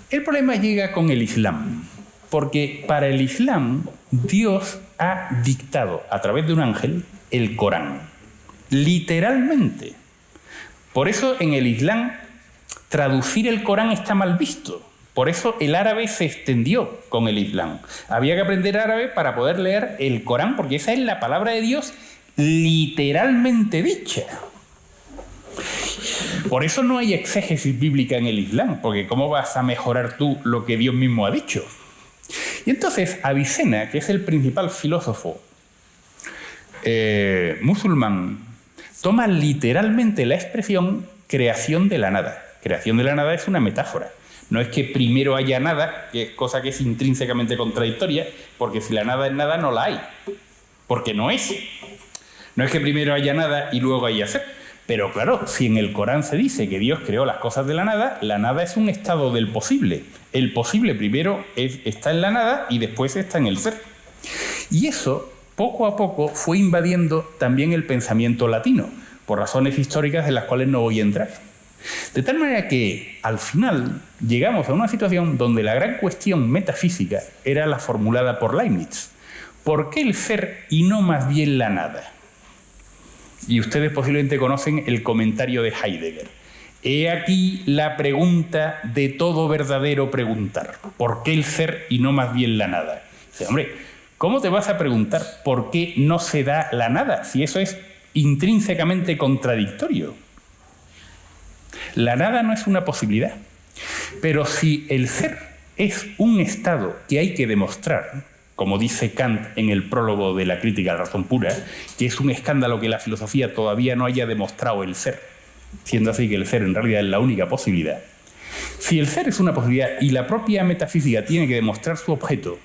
El problema llega con el Islam, porque para el Islam Dios ha dictado a través de un ángel el Corán, literalmente. Por eso en el Islam traducir el Corán está mal visto. Por eso el árabe se extendió con el Islam. Había que aprender árabe para poder leer el Corán, porque esa es la palabra de Dios literalmente dicha. Por eso no hay exégesis bíblica en el Islam, porque ¿cómo vas a mejorar tú lo que Dios mismo ha dicho? Y entonces Avicena, que es el principal filósofo musulmán, toma literalmente la expresión creación de la nada. Creación de la nada es una metáfora. No es que primero haya nada, que es cosa que es intrínsecamente contradictoria, porque si la nada es nada, no la hay. Porque no es. No es que primero haya nada y luego haya ser. Pero claro, si en el Corán se dice que Dios creó las cosas de la nada es un estado del posible. El posible primero está en la nada y después está en el ser. Y eso, poco a poco, fue invadiendo también el pensamiento latino, por razones históricas en las cuales no voy a entrar. De tal manera que, al final, llegamos a una situación donde la gran cuestión metafísica era la formulada por Leibniz. ¿Por qué el ser y no más bien la nada? Y ustedes posiblemente conocen el comentario de Heidegger. He aquí la pregunta de todo verdadero preguntar. ¿Por qué el ser y no más bien la nada? Dice, hombre, ¿cómo te vas a preguntar por qué no se da la nada? Si eso es intrínsecamente contradictorio. La nada no es una posibilidad. Pero si el ser es un estado que hay que demostrar, como dice Kant en el prólogo de la Crítica a la razón pura, que es un escándalo que la filosofía todavía no haya demostrado el ser, siendo así que el ser en realidad es la única posibilidad. Si el ser es una posibilidad y la propia metafísica tiene que demostrar su objeto,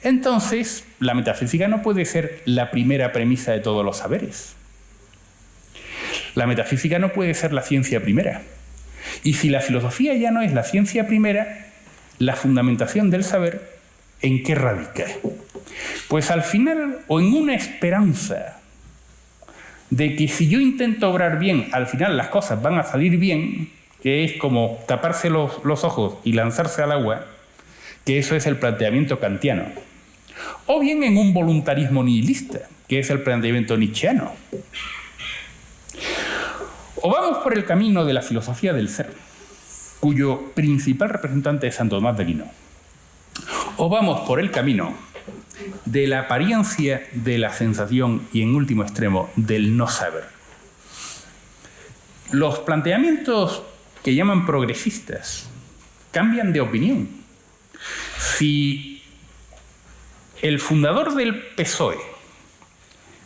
entonces la metafísica no puede ser la primera premisa de todos los saberes. La metafísica no puede ser la ciencia primera. Y si la filosofía ya no es la ciencia primera, la fundamentación del saber, ¿en qué radica? Pues al final, o en una esperanza de que si yo intento obrar bien, al final las cosas van a salir bien, que es como taparse los ojos y lanzarse al agua, que eso es el planteamiento kantiano. O bien en un voluntarismo nihilista, que es el planteamiento nietzscheano. O vamos por el camino de la filosofía del ser, cuyo principal representante es Santo Tomás de Aquino. O vamos por el camino de la apariencia de la sensación y, en último extremo, del no saber. Los planteamientos que llaman progresistas cambian de opinión. Si el fundador del PSOE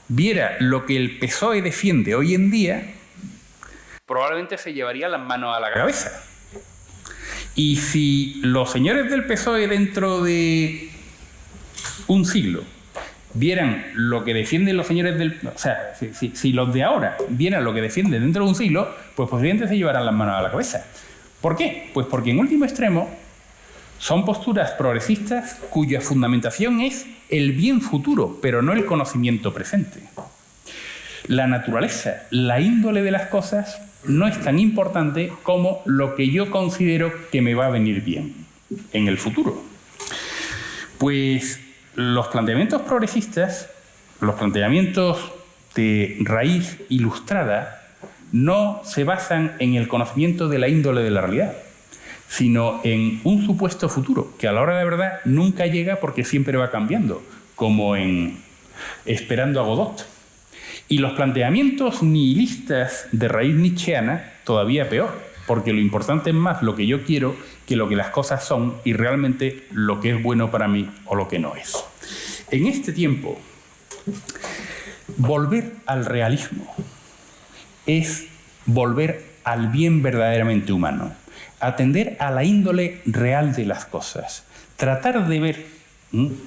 viera lo que el PSOE defiende hoy en día, probablemente se llevaría las manos a la cabeza. Y si los señores del PSOE dentro de un siglo vieran lo que defienden los señores del... O sea, si los de ahora vieran lo que defienden dentro de un siglo, pues posiblemente se llevarán las manos a la cabeza. ¿Por qué? Pues porque en último extremo son posturas progresistas cuya fundamentación es el bien futuro, pero no el conocimiento presente. La naturaleza, la índole de las cosas no es tan importante como lo que yo considero que me va a venir bien en el futuro. Pues los planteamientos progresistas, los planteamientos de raíz ilustrada, no se basan en el conocimiento de la índole de la realidad, sino en un supuesto futuro, que a la hora de la verdad nunca llega porque siempre va cambiando, como en Esperando a Godot. Y los planteamientos nihilistas de raíz nietzscheana todavía peor, porque lo importante es más lo que yo quiero que lo que las cosas son y realmente lo que es bueno para mí o lo que no es. En este tiempo, volver al realismo es volver al bien verdaderamente humano, atender a la índole real de las cosas, tratar de ver,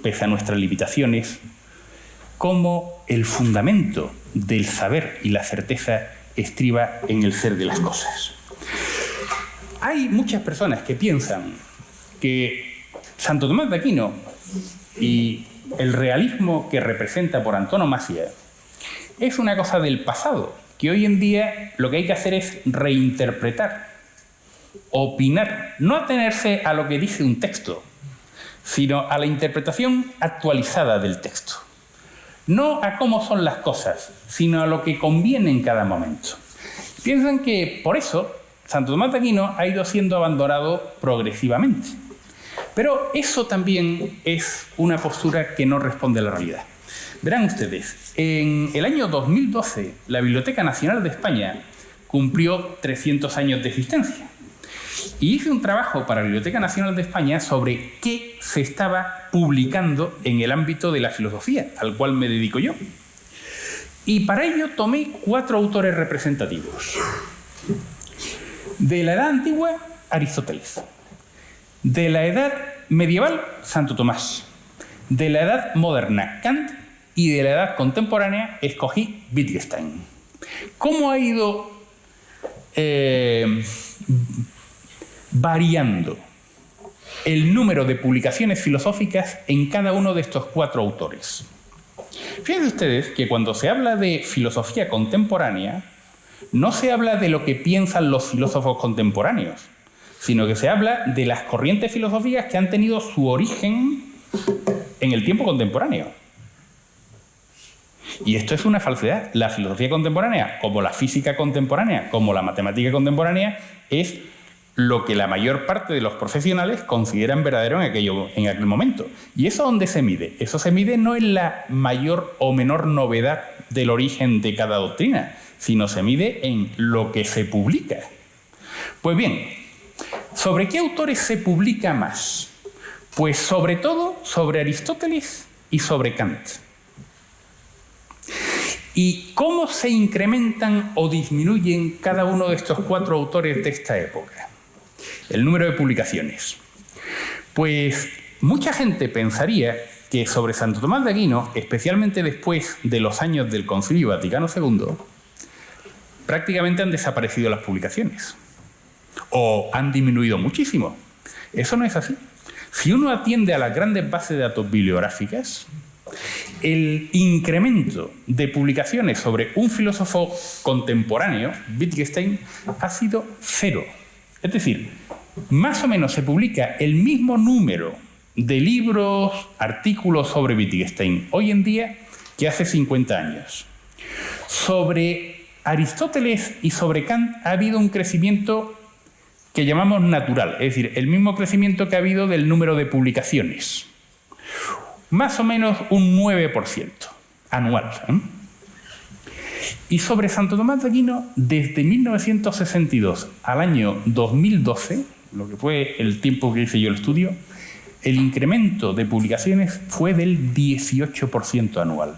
pese a nuestras limitaciones, cómo el fundamento del saber y la certeza estriba en el ser de las cosas. Hay muchas personas que piensan que Santo Tomás de Aquino y el realismo que representa por antonomasia es una cosa del pasado, que hoy en día lo que hay que hacer es reinterpretar, opinar, no atenerse a lo que dice un texto, sino a la interpretación actualizada del texto. No a cómo son las cosas, sino a lo que conviene en cada momento. Piensan que por eso Santo Tomás de Aquino ha ido siendo abandonado progresivamente. Pero eso también es una postura que no responde a la realidad. Verán ustedes, en el año 2012 la Biblioteca Nacional de España cumplió 300 años de existencia. Y hice un trabajo para la Biblioteca Nacional de España sobre qué se estaba publicando en el ámbito de la filosofía, al cual me dedico yo. Y para ello tomé 4 autores representativos. De la Edad Antigua, Aristóteles. De la Edad Medieval, Santo Tomás. De la Edad Moderna, Kant. Y de la Edad Contemporánea, escogí Wittgenstein. ¿Cómo ha ido variando el número de publicaciones filosóficas en cada uno de estos 4 autores? Fíjense ustedes que cuando se habla de filosofía contemporánea, no se habla de lo que piensan los filósofos contemporáneos, sino que se habla de las corrientes filosóficas que han tenido su origen en el tiempo contemporáneo. Y esto es una falsedad. La filosofía contemporánea, como la física contemporánea, como la matemática contemporánea, es lo que la mayor parte de los profesionales consideran verdadero en aquel momento. ¿Y eso dónde se mide? Eso se mide no en la mayor o menor novedad del origen de cada doctrina, sino se mide en lo que se publica. Pues bien, ¿sobre qué autores se publica más? Pues sobre todo sobre Aristóteles y sobre Kant. ¿Y cómo se incrementan o disminuyen cada uno de estos 4 autores de esta época? El número de publicaciones. Pues mucha gente pensaría que sobre Santo Tomás de Aquino, especialmente después de los años del Concilio Vaticano II, prácticamente han desaparecido las publicaciones. O han disminuido muchísimo. Eso no es así. Si uno atiende a las grandes bases de datos bibliográficas, el incremento de publicaciones sobre un filósofo contemporáneo, Wittgenstein, ha sido 0. Es decir, más o menos se publica el mismo número de libros, artículos sobre Wittgenstein hoy en día que hace 50 años. Sobre Aristóteles y sobre Kant ha habido un crecimiento que llamamos natural, es decir, el mismo crecimiento que ha habido del número de publicaciones. Más o menos un 9% anual. Y sobre Santo Tomás de Aquino, desde 1962 al año 2012, lo que fue el tiempo que hice yo el estudio, el incremento de publicaciones fue del 18% anual.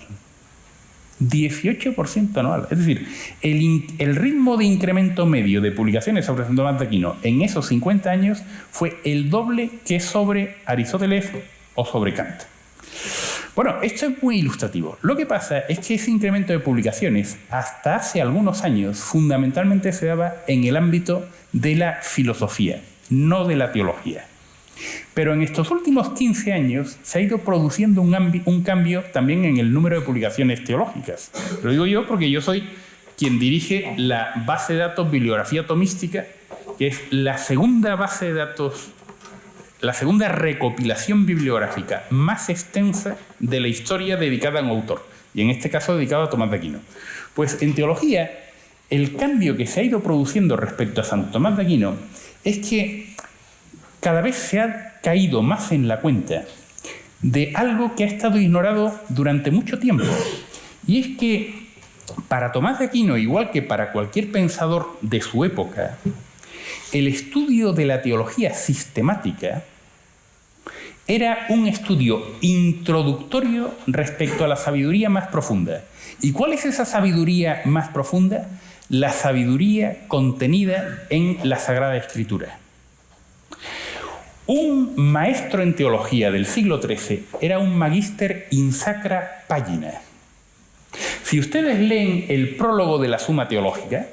18% anual. Es decir, el ritmo de incremento medio de publicaciones sobre Santo Tomás de Aquino en esos 50 años fue el doble que sobre Aristóteles o sobre Kant. Bueno, esto es muy ilustrativo. Lo que pasa es que ese incremento de publicaciones, hasta hace algunos años, fundamentalmente se daba en el ámbito de la filosofía, no de la teología. Pero en estos últimos 15 años se ha ido produciendo un cambio también en el número de publicaciones teológicas. Lo digo yo porque yo soy quien dirige la base de datos Bibliografía Tomística, que es la segunda base de datos, la segunda recopilación bibliográfica más extensa de la historia dedicada a un autor, y en este caso dedicado a Tomás de Aquino. Pues en teología, el cambio que se ha ido produciendo respecto a Santo Tomás de Aquino es que cada vez se ha caído más en la cuenta de algo que ha estado ignorado durante mucho tiempo. Y es que para Tomás de Aquino, igual que para cualquier pensador de su época, el estudio de la teología sistemática era un estudio introductorio respecto a la sabiduría más profunda. ¿Y cuál es esa sabiduría más profunda? La sabiduría contenida en la Sagrada Escritura. Un maestro en teología del siglo XIII era un magister in sacra pagina. Si ustedes leen el prólogo de la Suma Teológica,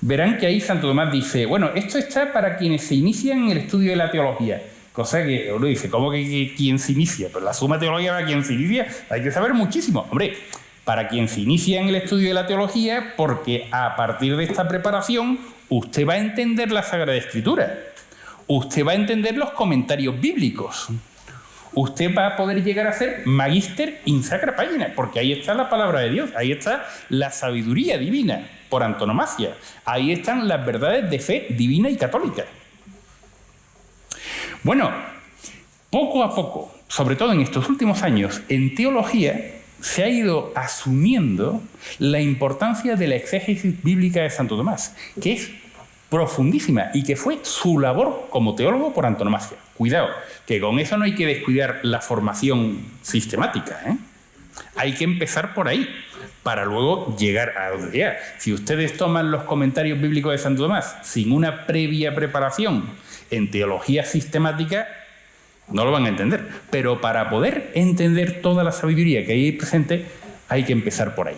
verán que ahí Santo Tomás dice, bueno, esto está para quienes se inician en el estudio de la teología. Cosa que uno dice, ¿cómo que quien se inicia? Pues la Suma Teológica para quien se inicia hay que saber muchísimo. Hombre, para quien se inicia en el estudio de la teología, porque a partir de esta preparación usted va a entender la Sagrada Escritura. Usted va a entender los comentarios bíblicos. Usted va a poder llegar a ser magister in sacra pagina, porque ahí está la palabra de Dios, ahí está la sabiduría divina, por antonomasia. Ahí están las verdades de fe divina y católica. Bueno, poco a poco, sobre todo en estos últimos años, en teología se ha ido asumiendo la importancia de la exégesis bíblica de Santo Tomás, que es profundísima y que fue su labor como teólogo por antonomasia. Cuidado, que con eso no hay que descuidar la formación sistemática, ¿eh? Hay que empezar por ahí, para luego llegar a donde llegar. Si ustedes toman los comentarios bíblicos de Santo Tomás sin una previa preparación en teología sistemática, no lo van a entender. Pero para poder entender toda la sabiduría que hay ahí presente, hay que empezar por ahí.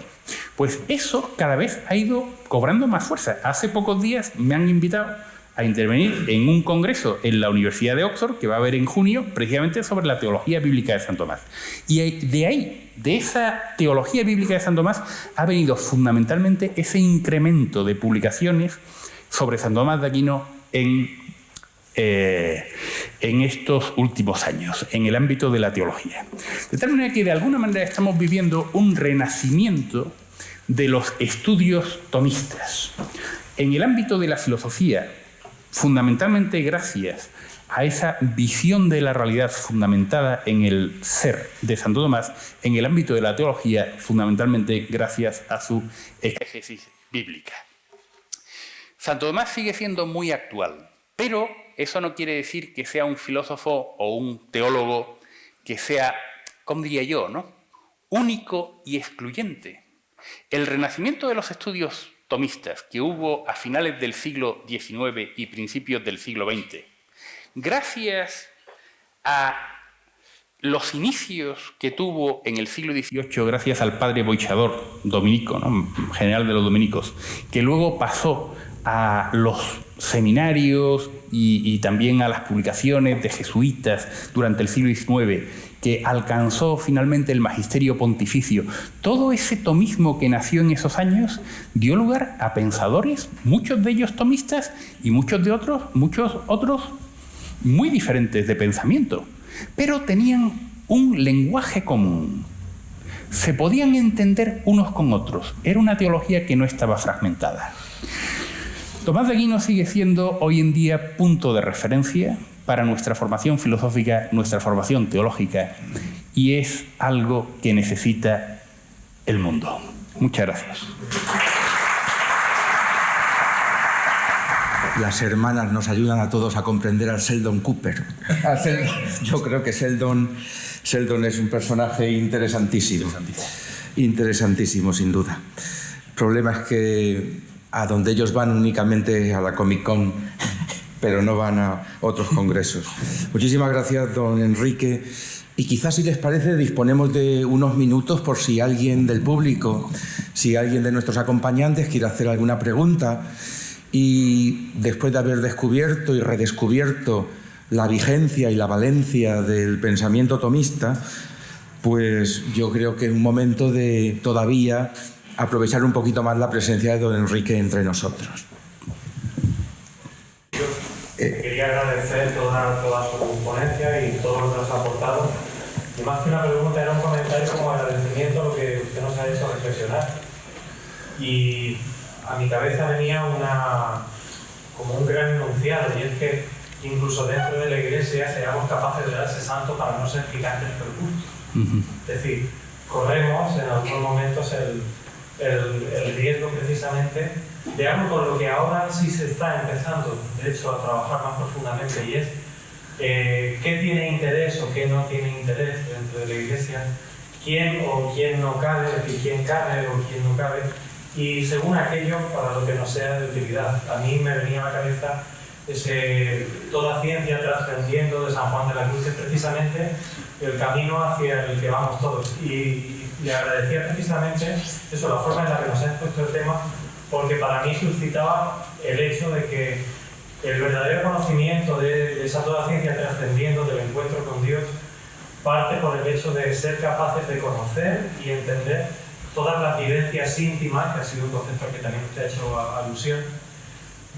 Pues eso cada vez ha ido cobrando más fuerza. Hace pocos días me han invitado a intervenir en un congreso en la Universidad de Oxford, que va a haber en junio, precisamente sobre la teología bíblica de San Tomás. Y de ahí, de esa teología bíblica de San Tomás, ha venido fundamentalmente ese incremento de publicaciones sobre San Tomás de Aquino en estos últimos años, en el ámbito de la teología. De tal manera que, de alguna manera, estamos viviendo un renacimiento de los estudios tomistas. En el ámbito de la filosofía, fundamentalmente gracias a esa visión de la realidad fundamentada en el ser de Santo Tomás, en el ámbito de la teología, fundamentalmente gracias a su exégesis bíblica. Santo Tomás sigue siendo muy actual, pero eso no quiere decir que sea un filósofo o un teólogo que sea, ¿cómo diría yo, no?, único y excluyente. El renacimiento de los estudios tomistas que hubo a finales del siglo XIX y principios del siglo XX, gracias a los inicios que tuvo en el siglo XVIII, gracias al padre Boixador, dominico, ¿no?, general de los dominicos, que luego pasó a los seminarios y también a las publicaciones de jesuitas durante el siglo XIX, que alcanzó finalmente el magisterio pontificio. Todo ese tomismo que nació en esos años dio lugar a pensadores, muchos de ellos tomistas y muchos otros muy diferentes de pensamiento, pero tenían un lenguaje común. Se podían entender unos con otros. Era una teología que no estaba fragmentada. Tomás de Aquino sigue siendo hoy en día punto de referencia para nuestra formación filosófica, nuestra formación teológica, y es algo que necesita el mundo. Muchas gracias. Las hermanas nos ayudan a todos a comprender al Sheldon Cooper. Yo creo que Sheldon es un personaje interesantísimo. Interesantísimo, sin duda. El problema es que a donde ellos van únicamente a la Comic Con, pero no van a otros congresos. Muchísimas gracias, don Enrique. Y quizás, si les parece, disponemos de unos minutos por si alguien del público, si alguien de nuestros acompañantes quiere hacer alguna pregunta. Y después de haber descubierto y redescubierto la vigencia y la valencia del pensamiento tomista, pues yo creo que es un momento de todavía aprovechar un poquito más la presencia de don Enrique entre nosotros. Quería agradecer toda su ponencia y todo lo que nos ha aportado. Y más que una pregunta, era un comentario como agradecimiento a lo que usted nos ha hecho reflexionar. Y a mi cabeza venía como un gran enunciado, y es que incluso dentro de la Iglesia seamos capaces de darse santo para no ser gigantes por gusto. Es decir, corremos en algunos momentos el riesgo precisamente de algo con lo que ahora sí se está empezando, de hecho, a trabajar más profundamente, y es qué tiene interés o qué no tiene interés dentro de la Iglesia, quién o quién no cabe, es decir, quién cabe o quién no cabe, y según aquello para lo que nos sea de utilidad. A mí me venía a la cabeza toda ciencia trascendiendo de San Juan de la Cruz, es precisamente el camino hacia el que vamos todos. Y le agradecía precisamente eso, la forma en la que nos ha expuesto el tema, porque para mí suscitaba el hecho de que el verdadero conocimiento de esa toda ciencia trascendiendo del encuentro con Dios parte por el hecho de ser capaces de conocer y entender todas las vivencias íntimas, que ha sido un concepto que también usted ha hecho alusión,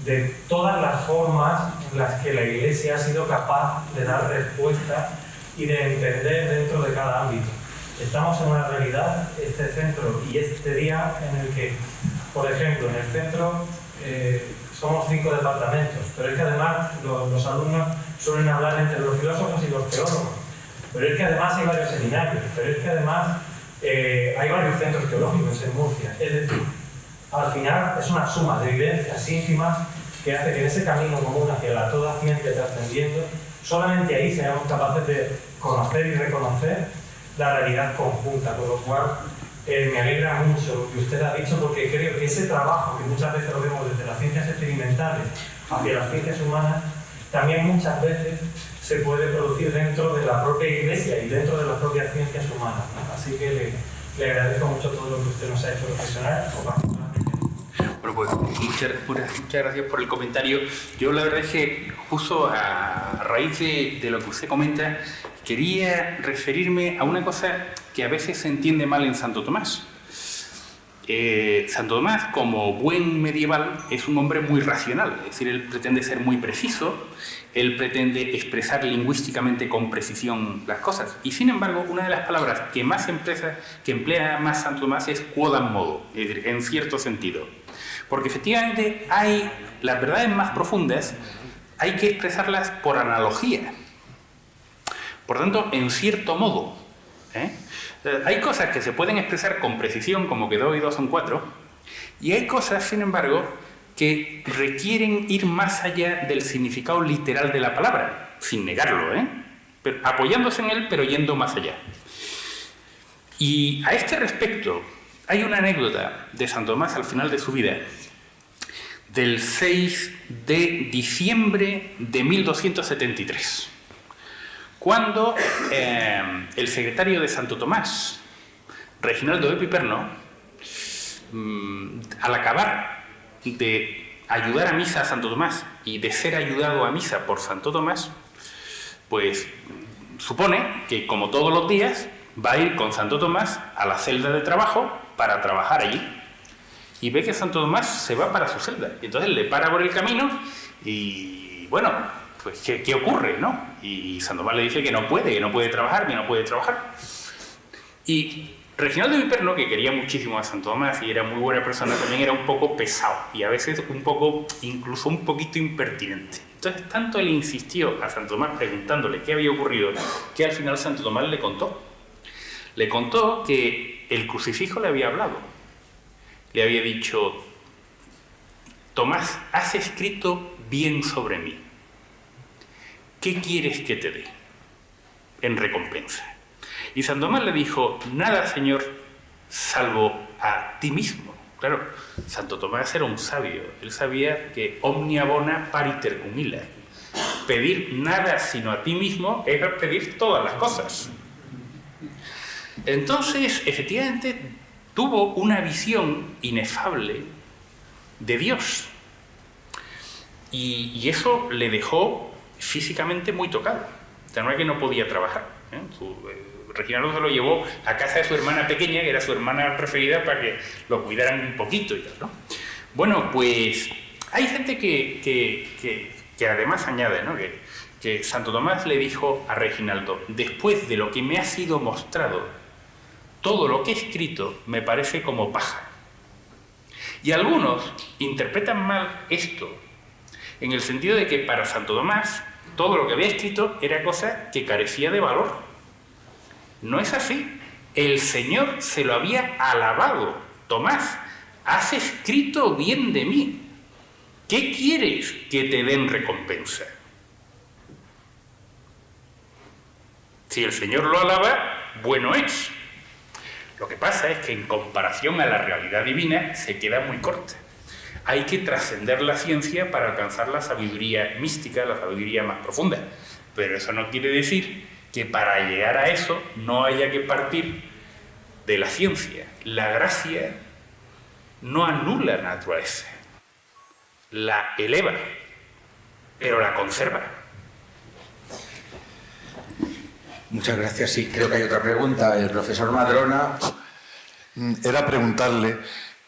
de todas las formas en las que la Iglesia ha sido capaz de dar respuesta y de entender dentro de cada ámbito. Estamos en una realidad, este centro y este día, en el que, por ejemplo, en el centro somos 5 departamentos, pero es que además los alumnos suelen hablar entre los filósofos y los teólogos, pero es que además hay varios seminarios, pero es que además hay varios centros teológicos en Murcia. Es decir, al final es una suma de vivencias íntimas que hace que en ese camino común hacia la toda ciencia trascendiendo, solamente ahí seamos capaces de conocer y reconocer la realidad conjunta, con lo cual me alegra mucho lo que usted ha dicho, porque creo que ese trabajo, que muchas veces lo vemos desde las ciencias experimentales hacia las ciencias humanas, también muchas veces se puede producir dentro de la propia Iglesia y dentro de las propias ciencias humanas, ¿no? Así que le agradezco mucho todo lo que usted nos ha hecho reflexionar. Bueno, pues muchas gracias por el comentario. Yo la verdad es que justo a raíz de lo que usted comenta, quería referirme a una cosa que a veces se entiende mal en Santo Tomás. Santo Tomás, como buen medieval, es un hombre muy racional, es decir, él pretende ser muy preciso, él pretende expresar lingüísticamente con precisión las cosas, y sin embargo, una de las palabras que emplea más Santo Tomás es quodam modo, es decir, en cierto sentido, porque efectivamente hay las verdades más profundas, hay que expresarlas por analogía, por tanto, en cierto modo, hay cosas que se pueden expresar con precisión, como que 2 y 2 son 4, y hay cosas, sin embargo, que requieren ir más allá del significado literal de la palabra, sin negarlo, pero, apoyándose en él, pero yendo más allá. Y a este respecto, hay una anécdota de Santo Tomás al final de su vida, del 6 de diciembre de 1273. Cuando el secretario de Santo Tomás, Reginaldo de Piperno, al acabar de ayudar a misa a Santo Tomás y de ser ayudado a misa por Santo Tomás, pues supone que, como todos los días, va a ir con Santo Tomás a la celda de trabajo para trabajar allí. Y ve que Santo Tomás se va para su celda. Y entonces le para por el camino y, bueno, pues ¿qué ocurre, no? Y Santo Tomás le dice que no puede trabajar. Y Reginaldo de Piperno, que quería muchísimo a Santo Tomás y era muy buena persona, también era un poco pesado y a veces incluso un poquito impertinente. Entonces, tanto le insistió a Santo Tomás preguntándole qué había ocurrido, que al final Santo Tomás le contó. Le contó que el crucifijo le había hablado. Le había dicho: Tomás, has escrito bien sobre mí. ¿Qué quieres que te dé en recompensa? Y San Tomás le dijo: nada, Señor, salvo a ti mismo. Claro, Santo Tomás era un sabio. Él sabía que omnia bona pariter cum illa. Pedir nada sino a ti mismo es pedir todas las cosas. Entonces, efectivamente, tuvo una visión inefable de Dios. Y eso le dejó físicamente muy tocado. De manera que no podía trabajar. Reginaldo se lo llevó a casa de su hermana pequeña, que era su hermana preferida, para que lo cuidaran un poquito y tal, ¿no? Bueno, pues hay gente que además añade, ¿no?, que Santo Tomás le dijo a Reginaldo: después de lo que me ha sido mostrado, todo lo que he escrito me parece como paja. Y algunos interpretan mal esto, en el sentido de que para Santo Tomás todo lo que había escrito era cosa que carecía de valor. No es así. El Señor se lo había alabado. Tomás, has escrito bien de mí. ¿Qué quieres que te den recompensa? Si el Señor lo alaba, bueno es. Lo que pasa es que en comparación a la realidad divina se queda muy corta. Hay que trascender la ciencia para alcanzar la sabiduría mística, la sabiduría más profunda. Pero eso no quiere decir que para llegar a eso no haya que partir de la ciencia. La gracia no anula la naturaleza, la eleva, pero la conserva. Muchas gracias. Sí, creo que hay otra pregunta. El profesor Madrona. Era preguntarle,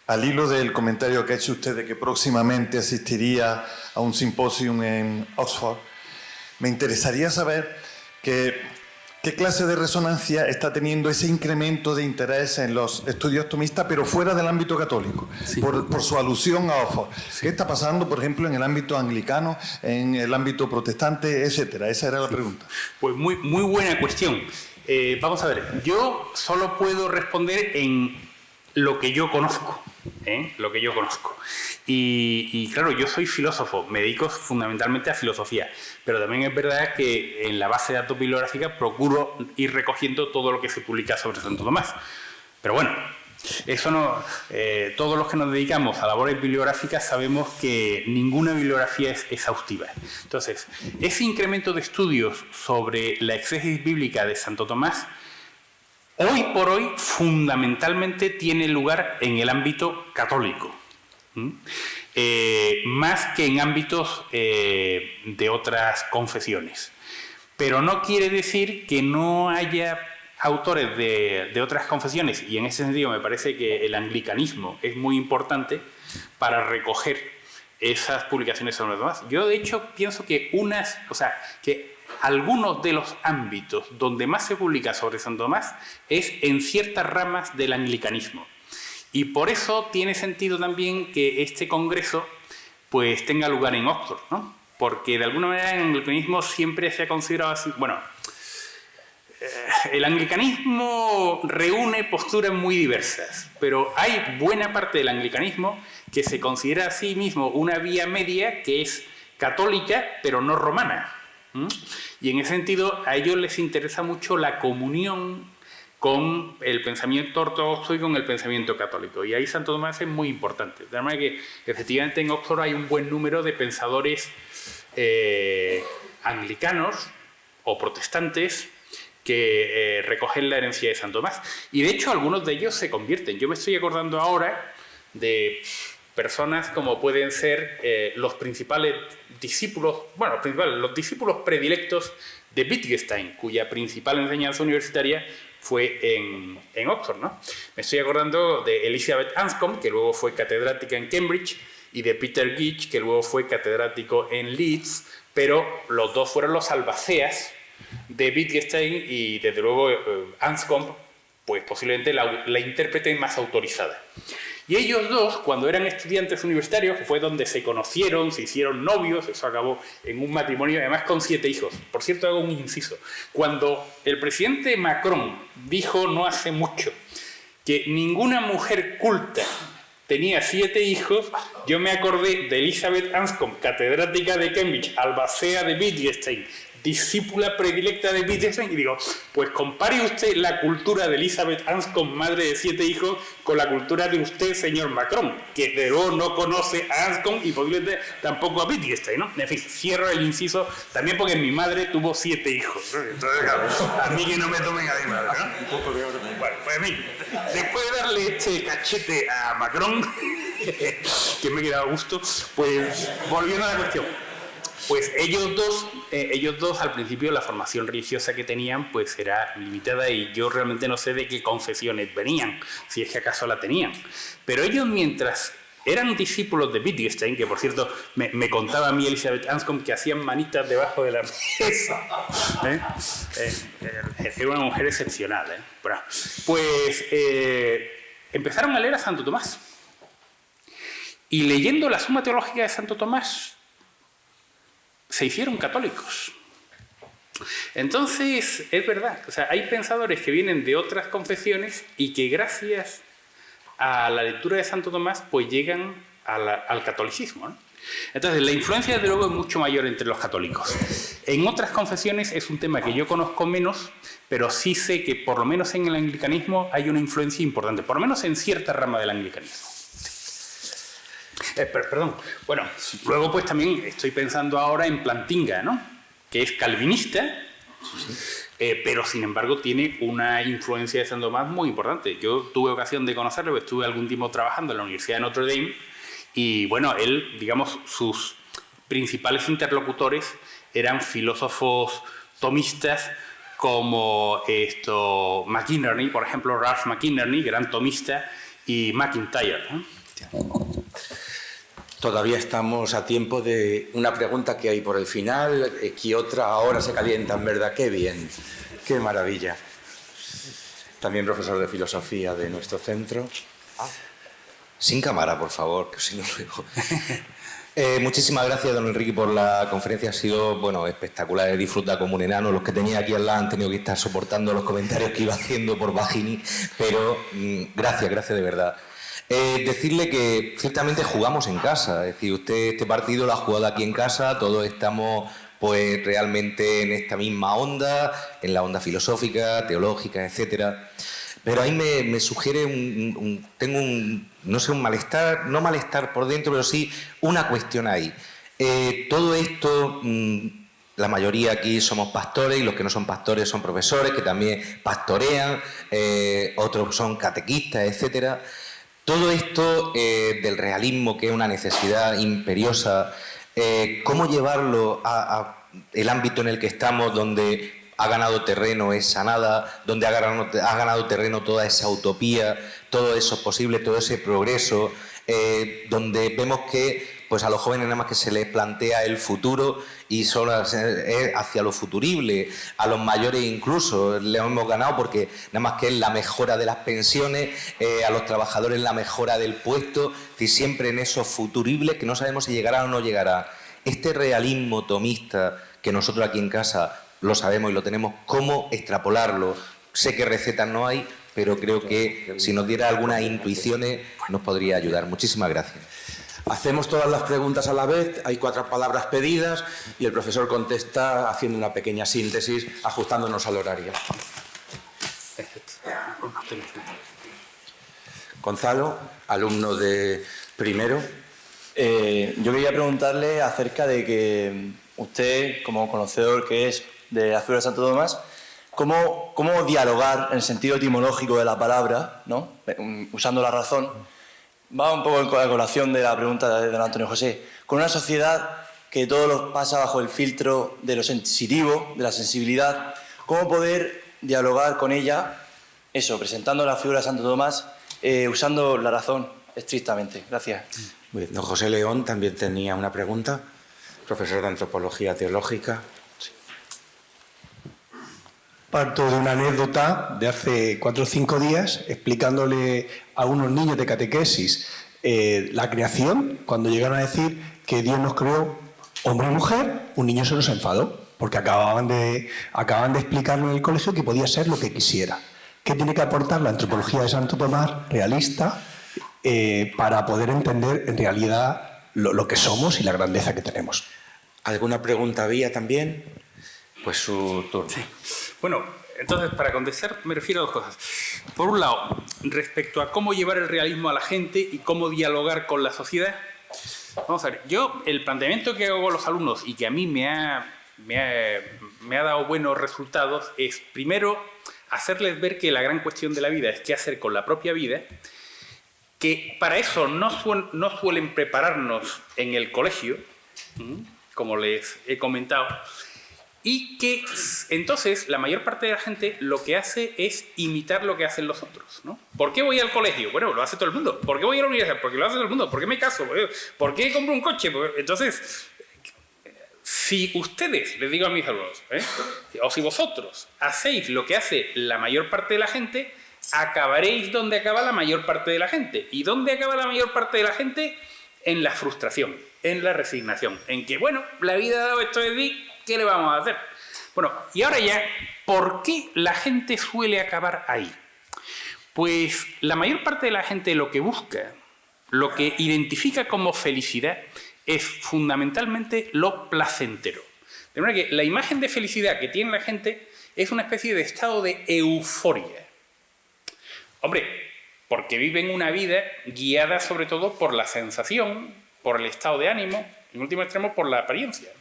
al hilo del comentario que ha hecho usted de que próximamente asistiría a un simposium en Oxford, me interesaría saber qué clase de resonancia está teniendo ese incremento de interés en los estudios tomistas, pero fuera del ámbito católico, sí, por su alusión a Oxford. Sí. ¿Qué está pasando, por ejemplo, en el ámbito anglicano, en el ámbito protestante, etcétera? Esa era la pregunta. Pues muy buena cuestión. Vamos a ver, yo solo puedo responder en lo que yo conozco. Lo que yo conozco. Y claro, yo soy filósofo, me dedico fundamentalmente a filosofía, pero también es verdad que en la base de datos bibliográfica procuro ir recogiendo todo lo que se publica sobre Santo Tomás. Pero bueno, eso no, todos los que nos dedicamos a labores bibliográficas sabemos que ninguna bibliografía es exhaustiva. Entonces, ese incremento de estudios sobre la exégesis bíblica de Santo Tomás hoy por hoy fundamentalmente tiene lugar en el ámbito católico. más que en ámbitos de otras confesiones. Pero no quiere decir que no haya autores de otras confesiones, y en ese sentido me parece que el anglicanismo es muy importante para recoger esas publicaciones sobre Santo Tomás. Yo, de hecho, pienso que que algunos de los ámbitos donde más se publica sobre Santo Tomás es en ciertas ramas del anglicanismo. Y por eso tiene sentido también que este congreso pues tenga lugar en Oxford, ¿no? Porque de alguna manera el anglicanismo siempre se ha considerado así. Bueno, el anglicanismo reúne posturas muy diversas, pero hay buena parte del anglicanismo que se considera a sí mismo una vía media que es católica pero no romana. Y en ese sentido a ellos les interesa mucho la comunión con el pensamiento ortodoxo y con el pensamiento católico. Y ahí Santo Tomás es muy importante. De manera que efectivamente en Oxford hay un buen número de pensadores anglicanos o protestantes que recogen la herencia de Santo Tomás. Y de hecho algunos de ellos se convierten. Yo me estoy acordando ahora de personas como pueden ser los principales discípulos, los discípulos predilectos de Wittgenstein, cuya principal enseñanza universitaria fue en Oxford, ¿no? Me estoy acordando de Elizabeth Anscombe, que luego fue catedrática en Cambridge, y de Peter Gitch, que luego fue catedrático en Leeds, pero los dos fueron los albaceas de Wittgenstein y desde luego Anscombe, pues posiblemente la intérprete más autorizada. Y ellos dos, cuando eran estudiantes universitarios, que fue donde se conocieron, se hicieron novios, eso acabó en un matrimonio, además con 7 hijos. Por cierto, hago un inciso. Cuando el presidente Macron dijo no hace mucho que ninguna mujer culta tenía 7 hijos, yo me acordé de Elizabeth Anscombe, catedrática de Cambridge, albacea de Wittgenstein, discípula predilecta de Wittgenstein, y digo, pues compare usted la cultura de Elizabeth Anscombe, madre de 7 hijos, con la cultura de usted, señor Macron, que de luego no conoce a Anscombe y posiblemente tampoco a Wittgenstein, ¿no? En fin, cierro el inciso, también porque mi madre tuvo 7 hijos, ¿no? Entonces, claro, a mí que no me tomen a mi madre, ¿no? Un poco de orden. Bueno, pues en fin, después de darle este cachete a Macron, que me he quedado a gusto, pues volviendo a la cuestión. Pues ellos dos al principio la formación religiosa que tenían pues era limitada y yo realmente no sé de qué confesiones venían, si es que acaso la tenían. Pero ellos mientras eran discípulos de Wittgenstein, que por cierto me contaba a mí Elizabeth Anscombe que hacían manitas debajo de la mesa, era una mujer excepcional, Bueno, pues empezaron a leer a Santo Tomás y leyendo la Suma Teológica de Santo Tomás se hicieron católicos. Entonces, es verdad, o sea, hay pensadores que vienen de otras confesiones y que gracias a la lectura de Santo Tomás pues llegan al catolicismo, ¿no? Entonces, la influencia desde luego es mucho mayor entre los católicos. En otras confesiones es un tema que yo conozco menos, pero sí sé que por lo menos en el anglicanismo hay una influencia importante, por lo menos en cierta rama del anglicanismo. Perdón. Bueno, luego pues también estoy pensando ahora en Plantinga, ¿no? Que es calvinista, pero sin embargo tiene una influencia de Santo Tomás muy importante. Yo tuve ocasión de conocerlo, estuve algún tiempo trabajando en la Universidad de Notre Dame y bueno, él, digamos, sus principales interlocutores eran filósofos tomistas como McInerney, por ejemplo, Ralph McInerney, gran tomista, y McIntyre, ¿no? Todavía estamos a tiempo de una pregunta que hay por el final, que otra ahora se calientan, ¿verdad? ¡Qué bien! ¡Qué maravilla! También profesor de filosofía de nuestro centro. Sin cámara, por favor, que si no luego... Muchísimas gracias, don Enrique, por la conferencia. Ha sido, bueno, espectacular. He disfrutado como un enano. Los que tenía aquí al lado han tenido que estar soportando los comentarios que iba haciendo por Bajini, pero gracias de verdad. Decirle que ciertamente jugamos en casa, es decir, usted este partido lo ha jugado aquí en casa, todos estamos pues realmente en esta misma onda, en la onda filosófica, teológica, etcétera. Pero ahí me sugiere tengo un malestar, no malestar por dentro, pero sí una cuestión ahí. Todo esto, la mayoría aquí somos pastores y los que no son pastores son profesores que también pastorean, otros son catequistas, etcétera. Todo esto del realismo, que es una necesidad imperiosa, ¿cómo llevarlo al ámbito en el que estamos, donde ha ganado terreno esa nada, donde ha ganado terreno toda esa utopía, todo eso posible, todo ese progreso, donde vemos que pues a los jóvenes nada más que se les plantea el futuro y solo es hacia lo futurible, a los mayores incluso le hemos ganado porque nada más que es la mejora de las pensiones, a los trabajadores la mejora del puesto, y siempre en esos futuribles que no sabemos si llegará o no llegará. Este realismo tomista que nosotros aquí en casa lo sabemos y lo tenemos, ¿cómo extrapolarlo? Sé que recetas no hay, pero creo que si nos diera algunas intuiciones nos podría ayudar. Muchísimas gracias. Hacemos todas las preguntas a la vez, hay 4 palabras pedidas y el profesor contesta haciendo una pequeña síntesis, ajustándonos al horario. Gonzalo, alumno de primero. Yo quería preguntarle acerca de que usted, como conocedor que es de la figura de Santo Tomás, ¿cómo dialogar en el sentido etimológico de la palabra, ¿no? Usando la razón? Va un poco en colación de la pregunta de don Antonio José. Con una sociedad que todo lo pasa bajo el filtro de lo sensitivo, de la sensibilidad, ¿cómo poder dialogar con ella, eso, presentando la figura de Santo Tomás, usando la razón estrictamente? Gracias. Don José León también tenía una pregunta, profesor de Antropología Teológica. Parto de una anécdota de hace 4 o 5 días explicándole a unos niños de catequesis la creación, cuando llegaron a decir que Dios nos creó hombre y mujer, un niño se nos enfadó, porque acababan de explicarle en el colegio que podía ser lo que quisiera. ¿Qué tiene que aportar la antropología de Santo Tomás, realista, para poder entender en realidad lo que somos y la grandeza que tenemos? ¿Alguna pregunta había también? Pues su turno. Sí. Bueno, entonces, para contestar, me refiero a 2 cosas. Por un lado, respecto a cómo llevar el realismo a la gente y cómo dialogar con la sociedad. Vamos a ver, yo, el planteamiento que hago con los alumnos y que a mí me ha dado buenos resultados es, primero, hacerles ver que la gran cuestión de la vida es qué hacer con la propia vida, que para eso no suelen prepararnos en el colegio, como les he comentado, y que entonces la mayor parte de la gente lo que hace es imitar lo que hacen los otros, ¿no? ¿Por qué voy al colegio? Bueno, lo hace todo el mundo. ¿Por qué voy a la universidad? Porque lo hace todo el mundo. ¿Por qué me caso? ¿Por qué compro un coche? Entonces, si ustedes, les digo a mis alumnos, o si vosotros hacéis lo que hace la mayor parte de la gente, acabaréis donde acaba la mayor parte de la gente. ¿Y dónde acaba la mayor parte de la gente? En la frustración, en la resignación, en que, bueno, la vida ha dado esto de mí, ¿qué le vamos a hacer? Bueno, y ahora ya, ¿por qué la gente suele acabar ahí? Pues la mayor parte de la gente lo que busca, lo que identifica como felicidad, es fundamentalmente lo placentero. De manera que la imagen de felicidad que tiene la gente es una especie de estado de euforia. Hombre, porque viven una vida guiada sobre todo por la sensación, por el estado de ánimo, en último extremo por la apariencia.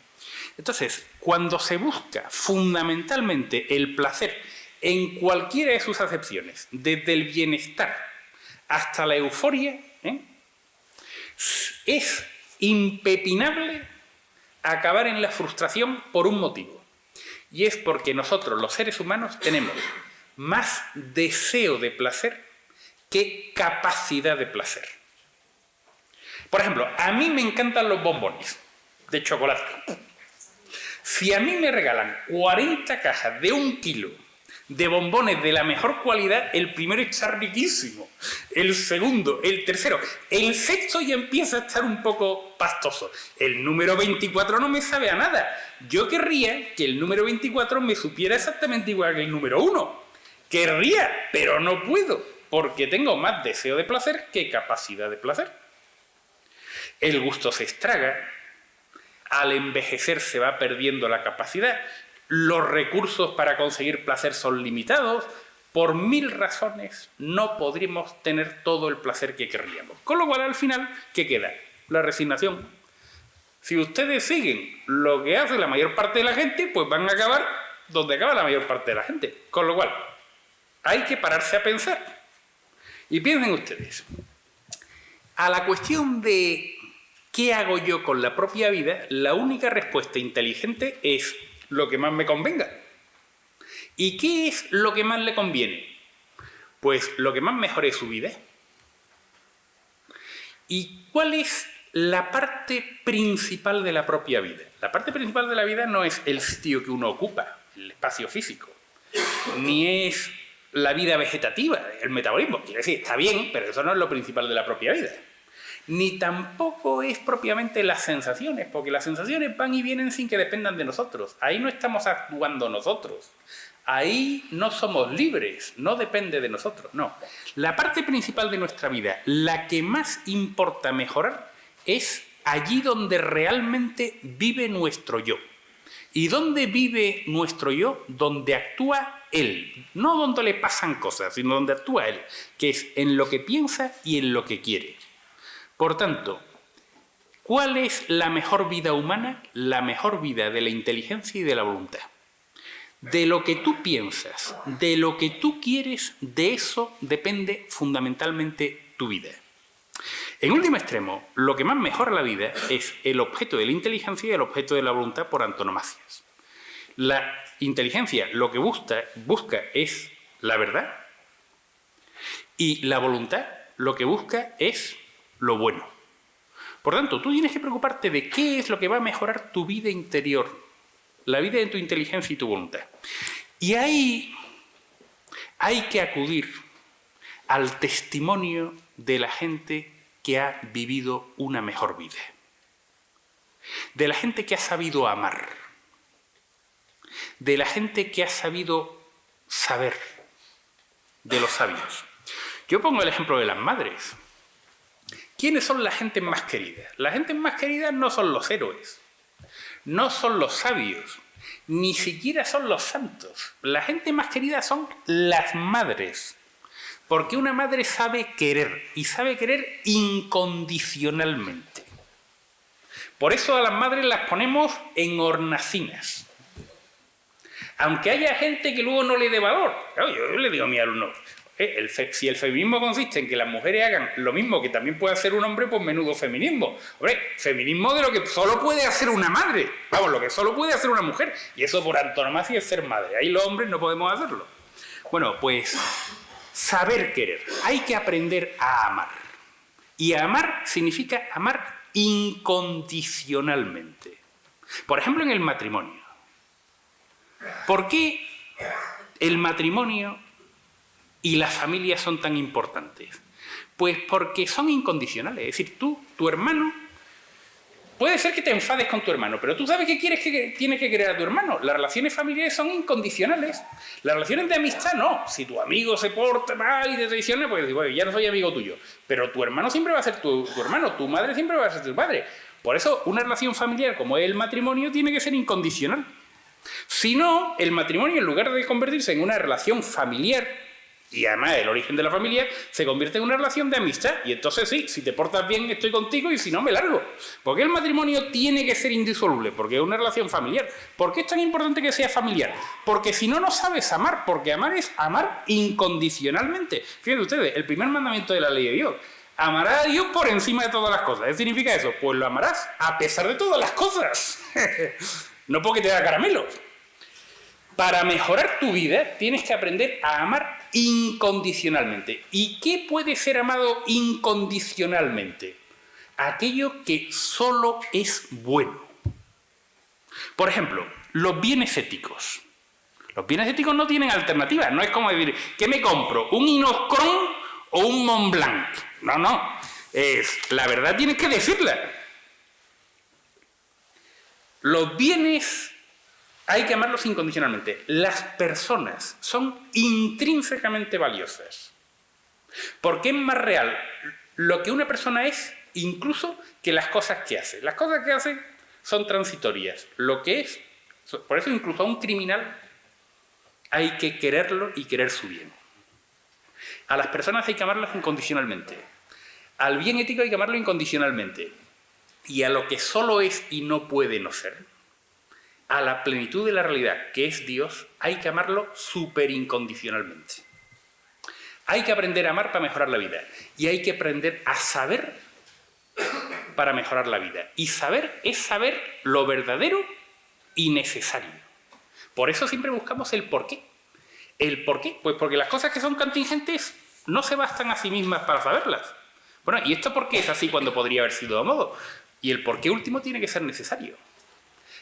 Entonces, cuando se busca fundamentalmente el placer en cualquiera de sus acepciones, desde el bienestar hasta la euforia, es impepinable acabar en la frustración por un motivo. Y es porque nosotros, los seres humanos, tenemos más deseo de placer que capacidad de placer. Por ejemplo, a mí me encantan los bombones de chocolate. Si a mí me regalan 40 cajas de 1 kilo de bombones de la mejor cualidad, el primero está riquísimo, el segundo, el tercero, el sexto ya empieza a estar un poco pastoso. El número 24 no me sabe a nada. Yo querría que el número 24 me supiera exactamente igual que el número 1. Querría, pero no puedo, porque tengo más deseo de placer que capacidad de placer. El gusto se estraga. Al envejecer se va perdiendo la capacidad, los recursos para conseguir placer son limitados, por 1000 razones no podríamos tener todo el placer que querríamos. Con lo cual, al final, ¿qué queda? La resignación. Si ustedes siguen lo que hace la mayor parte de la gente, pues van a acabar donde acaba la mayor parte de la gente. Con lo cual, hay que pararse a pensar. Y piensen ustedes, A la cuestión de ¿qué hago yo con la propia vida? La única respuesta inteligente es lo que más me convenga. ¿Y qué es lo que más le conviene? Pues lo que más mejore su vida. ¿Y cuál es la parte principal de la propia vida? La parte principal de la vida no es el sitio que uno ocupa, el espacio físico, ni es la vida vegetativa, el metabolismo. Quiere decir, está bien, pero eso no es lo principal de la propia vida. Ni tampoco es propiamente las sensaciones, porque las sensaciones van y vienen sin que dependan de nosotros. Ahí no estamos actuando nosotros. Ahí no somos libres, no depende de nosotros, no. La parte principal de nuestra vida, la que más importa mejorar, es allí donde realmente vive nuestro yo. ¿Y dónde vive nuestro yo? Donde actúa él. No donde le pasan cosas, sino donde actúa él, que es en lo que piensa y en lo que quiere. Por tanto, ¿cuál es la mejor vida humana? La mejor vida de la inteligencia y de la voluntad. De lo que tú piensas, de lo que tú quieres, de eso depende fundamentalmente tu vida. En último extremo, lo que más mejora la vida es el objeto de la inteligencia y el objeto de la voluntad por antonomasia. La inteligencia lo que busca es la verdad, y la voluntad lo que busca es lo bueno. Por tanto, tú tienes que preocuparte de qué es lo que va a mejorar tu vida interior, la vida de tu inteligencia y tu voluntad. Y ahí hay que acudir al testimonio de la gente que ha vivido una mejor vida, de la gente que ha sabido amar, de la gente que ha sabido saber, de los sabios. Yo pongo el ejemplo de las madres. ¿Quiénes son la gente más querida? La gente más querida no son los héroes, no son los sabios, ni siquiera son los santos. La gente más querida son las madres. Porque una madre sabe querer, y sabe querer incondicionalmente. Por eso a las madres las ponemos en hornacinas. Aunque haya gente que luego no le dé valor. Claro, yo le digo a mis alumnos, si el feminismo consiste en que las mujeres hagan lo mismo que también puede hacer un hombre, pues menudo feminismo. Hombre, feminismo de lo que solo puede hacer una madre. Vamos, lo que solo puede hacer una mujer. Y eso por antonomasia es ser madre. Ahí los hombres no podemos hacerlo. Bueno, pues saber querer. Hay que aprender a amar. Y amar significa amar incondicionalmente. Por ejemplo, en el matrimonio. ¿Por qué el matrimonio y la familia son tan importantes? Pues porque son incondicionales. Es decir, tu hermano, puede ser que te enfades con tu hermano, pero tú sabes que tienes que querer a tu hermano. Las relaciones familiares son incondicionales. Las relaciones de amistad no. Si tu amigo se porta mal y te traiciona, pues bueno, ya no soy amigo tuyo. Pero tu hermano siempre va a ser tu hermano, tu madre siempre va a ser tu padre. Por eso una relación familiar como es el matrimonio tiene que ser incondicional. Si no, el matrimonio, en lugar de convertirse en una relación familiar, y además el origen de la familia, se convierte en una relación de amistad. Y entonces sí, si te portas bien estoy contigo y si no me largo. ¿Por qué el matrimonio tiene que ser indisoluble? Porque es una relación familiar. ¿Por qué es tan importante que sea familiar? Porque si no, no sabes amar. Porque amar es amar incondicionalmente. Fíjense ustedes, el primer mandamiento de la ley de Dios. Amarás a Dios por encima de todas las cosas. ¿Qué significa eso? Pues lo amarás a pesar de todas las cosas. No porque te da caramelos. Para mejorar tu vida tienes que aprender a amar incondicionalmente. ¿Y qué puede ser amado incondicionalmente? Aquello que solo es bueno. Por ejemplo, los bienes éticos. Los bienes éticos no tienen alternativa. No es como decir, ¿qué me compro? ¿Un Inocron o un Montblanc? No. La verdad tienes que decirla. Los bienes hay que amarlos incondicionalmente. Las personas son intrínsecamente valiosas. Porque es más real lo que una persona es, incluso que las cosas que hace. Las cosas que hace son transitorias. Lo que es, por eso incluso a un criminal hay que quererlo y querer su bien. A las personas hay que amarlas incondicionalmente. Al bien ético hay que amarlo incondicionalmente. Y a lo que solo es y no puede no ser, a la plenitud de la realidad, que es Dios, hay que amarlo súper incondicionalmente. Hay que aprender a amar para mejorar la vida. Y hay que aprender a saber para mejorar la vida. Y saber es saber lo verdadero y necesario. Por eso siempre buscamos el porqué. ¿El porqué? Pues porque las cosas que son contingentes no se bastan a sí mismas para saberlas. Bueno, ¿y esto por qué es así cuando podría haber sido de modo? Y el porqué último tiene que ser necesario.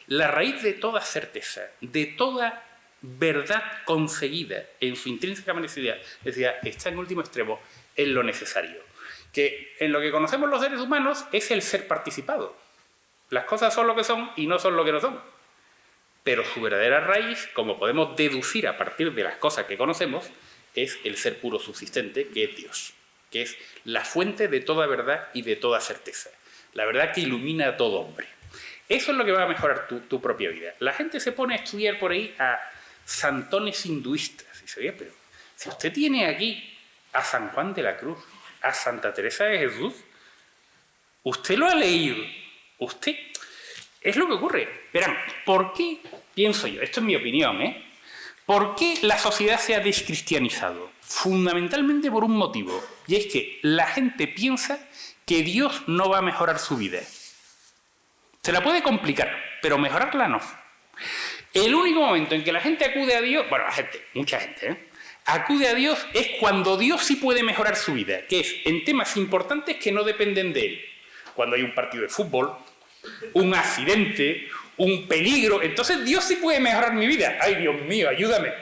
La raíz de toda certeza, de toda verdad conseguida en su intrínseca necesidad, está en último extremo en lo necesario. Que en lo que conocemos los seres humanos es el ser participado. Las cosas son lo que son y no son lo que no son. Pero su verdadera raíz, como podemos deducir a partir de las cosas que conocemos, es el ser puro subsistente, que es Dios, que es la fuente de toda verdad y de toda certeza. La verdad que ilumina a todo hombre. Eso es lo que va a mejorar tu propia vida. La gente se pone a estudiar por ahí a santones hinduistas. Y se dice, pero si usted tiene aquí a San Juan de la Cruz, a Santa Teresa de Jesús, usted lo ha leído. Usted... Es lo que ocurre. Verán, ¿por qué, pienso yo, esto es mi opinión, ¿por qué la sociedad se ha descristianizado? Fundamentalmente por un motivo, y es que la gente piensa que Dios no va a mejorar su vida. Se la puede complicar, pero mejorarla no. El único momento en que la gente acude a Dios, bueno, la gente, mucha gente, acude a Dios es cuando Dios sí puede mejorar su vida, que es en temas importantes que no dependen de Él. Cuando hay un partido de fútbol, un accidente, un peligro, entonces Dios sí puede mejorar mi vida. ¡Ay, Dios mío, ayúdame!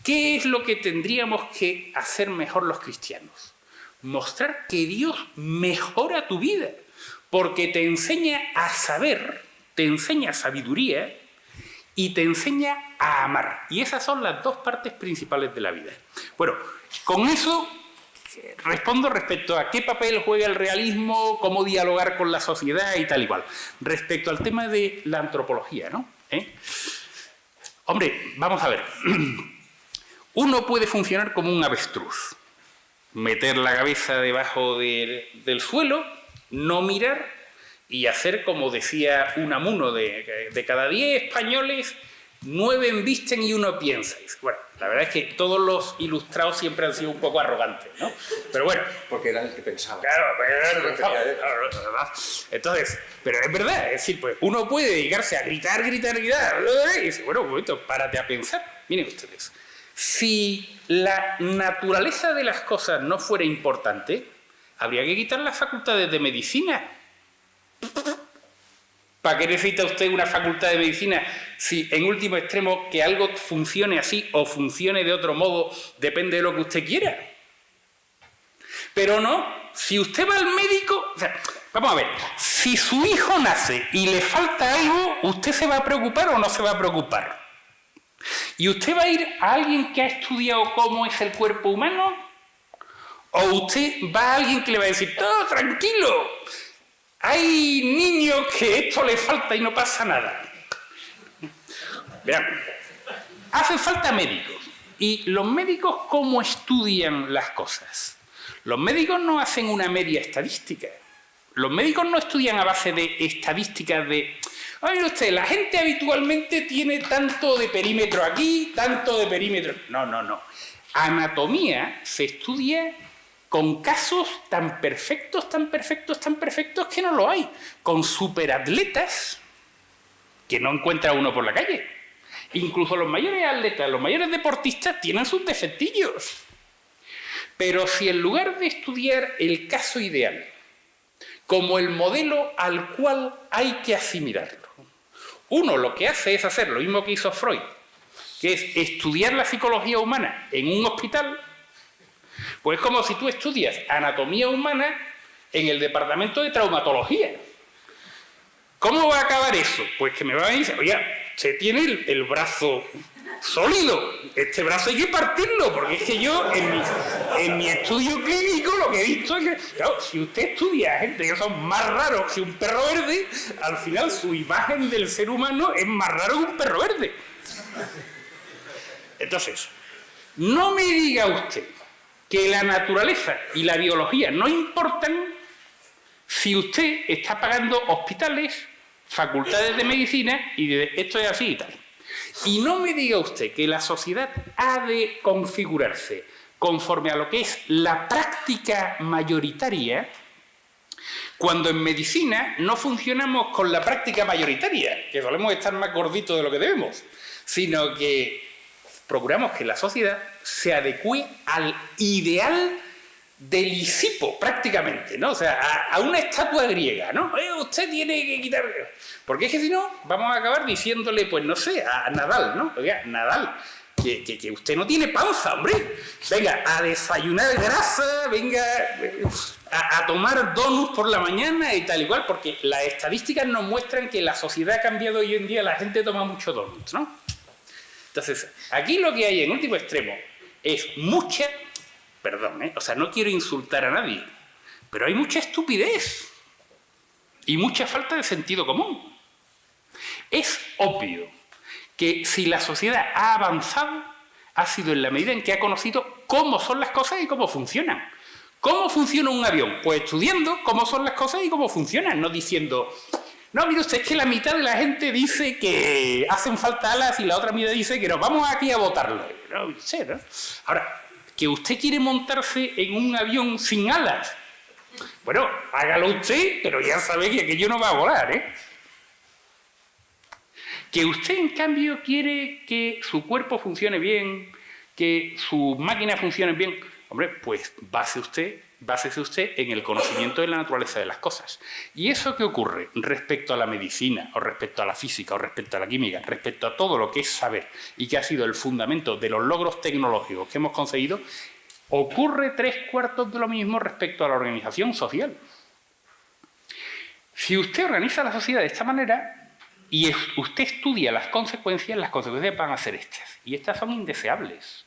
¿Qué es lo que tendríamos que hacer mejor los cristianos? Mostrar que Dios mejora tu vida, porque te enseña a saber, te enseña sabiduría y te enseña a amar. Y esas son las dos partes principales de la vida. Bueno, con eso respondo respecto a qué papel juega el realismo, cómo dialogar con la sociedad y tal igual. Respecto al tema de la antropología, ¿no? Hombre, vamos a ver. Uno puede funcionar como un avestruz. Meter la cabeza debajo del suelo, no mirar y hacer como decía Unamuno, de cada 10 españoles, 9 embisten y 1 piensa. Bueno, la verdad es que todos los ilustrados siempre han sido un poco arrogantes, ¿no? Pero bueno. Porque era el que pensaba. Claro, era el que pensaba. Entonces, pero es verdad, es decir, pues uno puede dedicarse a gritar, y dice, bueno, un momento, párate a pensar. Miren ustedes, si la naturaleza de las cosas no fuera importante, habría que quitar las facultades de medicina. ¿Para qué necesita usted una facultad de medicina si, en último extremo, que algo funcione así o funcione de otro modo depende de lo que usted quiera? Pero no, si usted va al médico... O sea, vamos a ver, si su hijo nace y le falta algo, ¿usted se va a preocupar o no se va a preocupar? ¿Y usted va a ir a alguien que ha estudiado cómo es el cuerpo humano? ¿O usted va a alguien que le va a decir, ¡todo tranquilo! Hay niños que esto les falta y no pasa nada. Verán, hacen falta médicos. ¿Y los médicos cómo estudian las cosas? Los médicos no hacen una media estadística. Los médicos no estudian a base de estadísticas de... Oye usted, la gente habitualmente tiene tanto de perímetro aquí, tanto de perímetro... No. Anatomía se estudia con casos tan perfectos que no lo hay. Con superatletas que no encuentra uno por la calle. Incluso los mayores atletas, los mayores deportistas tienen sus defectillos. Pero si en lugar de estudiar el caso ideal como el modelo al cual hay que asimilarlo, uno lo que hace es hacer lo mismo que hizo Freud, que es estudiar la psicología humana en un hospital, pues es como si tú estudias anatomía humana en el departamento de traumatología. ¿Cómo va a acabar eso? Pues que me va a decir, oye, se tiene el brazo sólido, este brazo hay que partirlo, porque es que yo en mi estudio clínico lo que he visto es que, claro, si usted estudia a gente que son más raros que un perro verde, al final su imagen del ser humano es más raro que un perro verde. Entonces, no me diga usted que la naturaleza y la biología no importan si usted está pagando hospitales, facultades de medicina y de esto es así y tal. Y no me diga usted que la sociedad ha de configurarse conforme a lo que es la práctica mayoritaria Cuando en medicina no funcionamos con la práctica mayoritaria, que solemos estar más gorditos de lo que debemos, sino que procuramos que la sociedad se adecue al ideal del Lisipo, prácticamente, ¿no? O sea, a una estatua griega, ¿no? Usted tiene que quitar... Porque es que si no, vamos a acabar diciéndole, pues no sé, a Nadal, ¿no? Oiga, Nadal, que usted no tiene panza, hombre. Venga, a desayunar grasa, venga a tomar donuts por la mañana y tal igual, porque las estadísticas nos muestran que la sociedad ha cambiado hoy en día, la gente toma mucho donuts, ¿no? Entonces, aquí lo que hay en último extremo es mucha... Perdón, o sea, no quiero insultar a nadie, pero hay mucha estupidez y mucha falta de sentido común. Es obvio que si la sociedad ha avanzado, ha sido en la medida en que ha conocido cómo son las cosas y cómo funcionan. ¿Cómo funciona un avión? Pues estudiando cómo son las cosas y cómo funcionan, no diciendo... No, mire usted, es que la mitad de la gente dice que hacen falta alas y la otra mitad dice que no, vamos aquí a botarlo. No sé, ¿no? Ahora, que usted quiere montarse en un avión sin alas, bueno, hágalo usted, pero ya sabe que aquello no va a volar, ¿eh? Que usted, en cambio, quiere que su cuerpo funcione bien, que su máquina funcione bien, hombre, pues básese usted en el conocimiento de la naturaleza de las cosas. ¿Y eso qué ocurre respecto a la medicina, o respecto a la física, o respecto a la química, respecto a todo lo que es saber y que ha sido el fundamento de los logros tecnológicos que hemos conseguido? Ocurre 3/4 de lo mismo respecto a la organización social. Si usted organiza la sociedad de esta manera y usted estudia las consecuencias van a ser estas. Y estas son indeseables.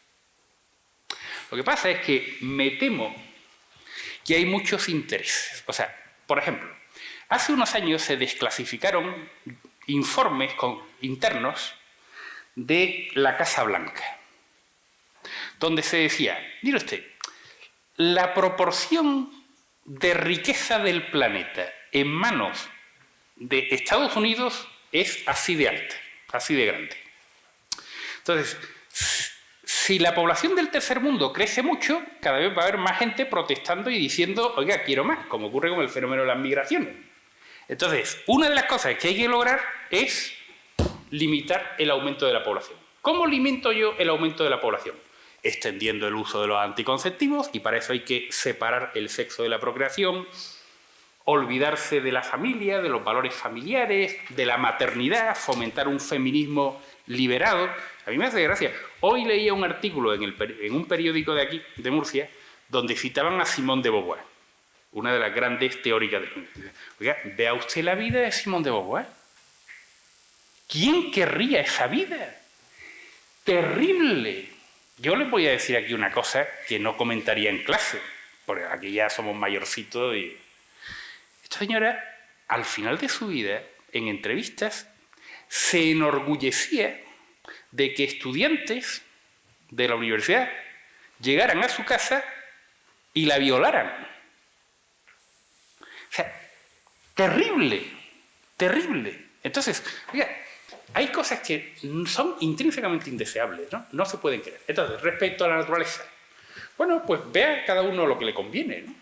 Lo que pasa es que me temo que hay muchos intereses. O sea, por ejemplo, hace unos años se desclasificaron informes internos de la Casa Blanca, donde se decía, mire usted, la proporción de riqueza del planeta en manos de Estados Unidos es así de alta, así de grande. Entonces, si la población del tercer mundo crece mucho, cada vez va a haber más gente protestando y diciendo, oiga, quiero más, como ocurre con el fenómeno de las migraciones. Entonces, una de las cosas que hay que lograr es limitar el aumento de la población. ¿Cómo limito yo el aumento de la población? Extendiendo el uso de los anticonceptivos, y para eso hay que separar el sexo de la procreación, olvidarse de la familia, de los valores familiares, de la maternidad, fomentar un feminismo liberado. A mí me hace gracia. Hoy leía un artículo en un periódico de aquí, de Murcia, donde citaban a Simone de Beauvoir, una de las grandes teóricas del mundo. Oiga, vea usted la vida de Simone de Beauvoir. ¿Quién querría esa vida? Terrible. Yo les voy a decir aquí una cosa que no comentaría en clase, porque aquí ya somos mayorcitos y... Esta señora, al final de su vida, en entrevistas, se enorgullecía de que estudiantes de la universidad llegaran a su casa y la violaran. O sea, terrible, terrible. Entonces, oiga, hay cosas que son intrínsecamente indeseables, ¿no? No se pueden creer. Entonces, respecto a la naturaleza, bueno, pues vea cada uno lo que le conviene, ¿no?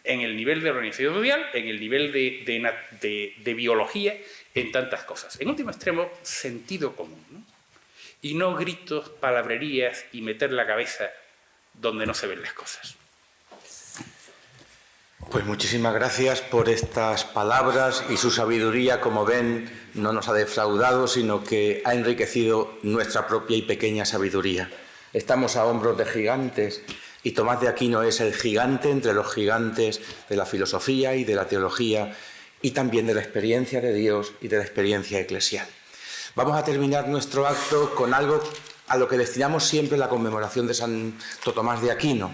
En el nivel de organización social, en el nivel de biología, en tantas cosas. En último extremo, sentido común, ¿no? Y no gritos, palabrerías y meter la cabeza donde no se ven las cosas. Pues muchísimas gracias por estas palabras y su sabiduría, como ven, no nos ha defraudado, sino que ha enriquecido nuestra propia y pequeña sabiduría. Estamos a hombros de gigantes y Tomás de Aquino es el gigante entre los gigantes de la filosofía y de la teología y también de la experiencia de Dios y de la experiencia eclesial. Vamos a terminar nuestro acto con algo a lo que destinamos siempre la conmemoración de Santo Tomás de Aquino.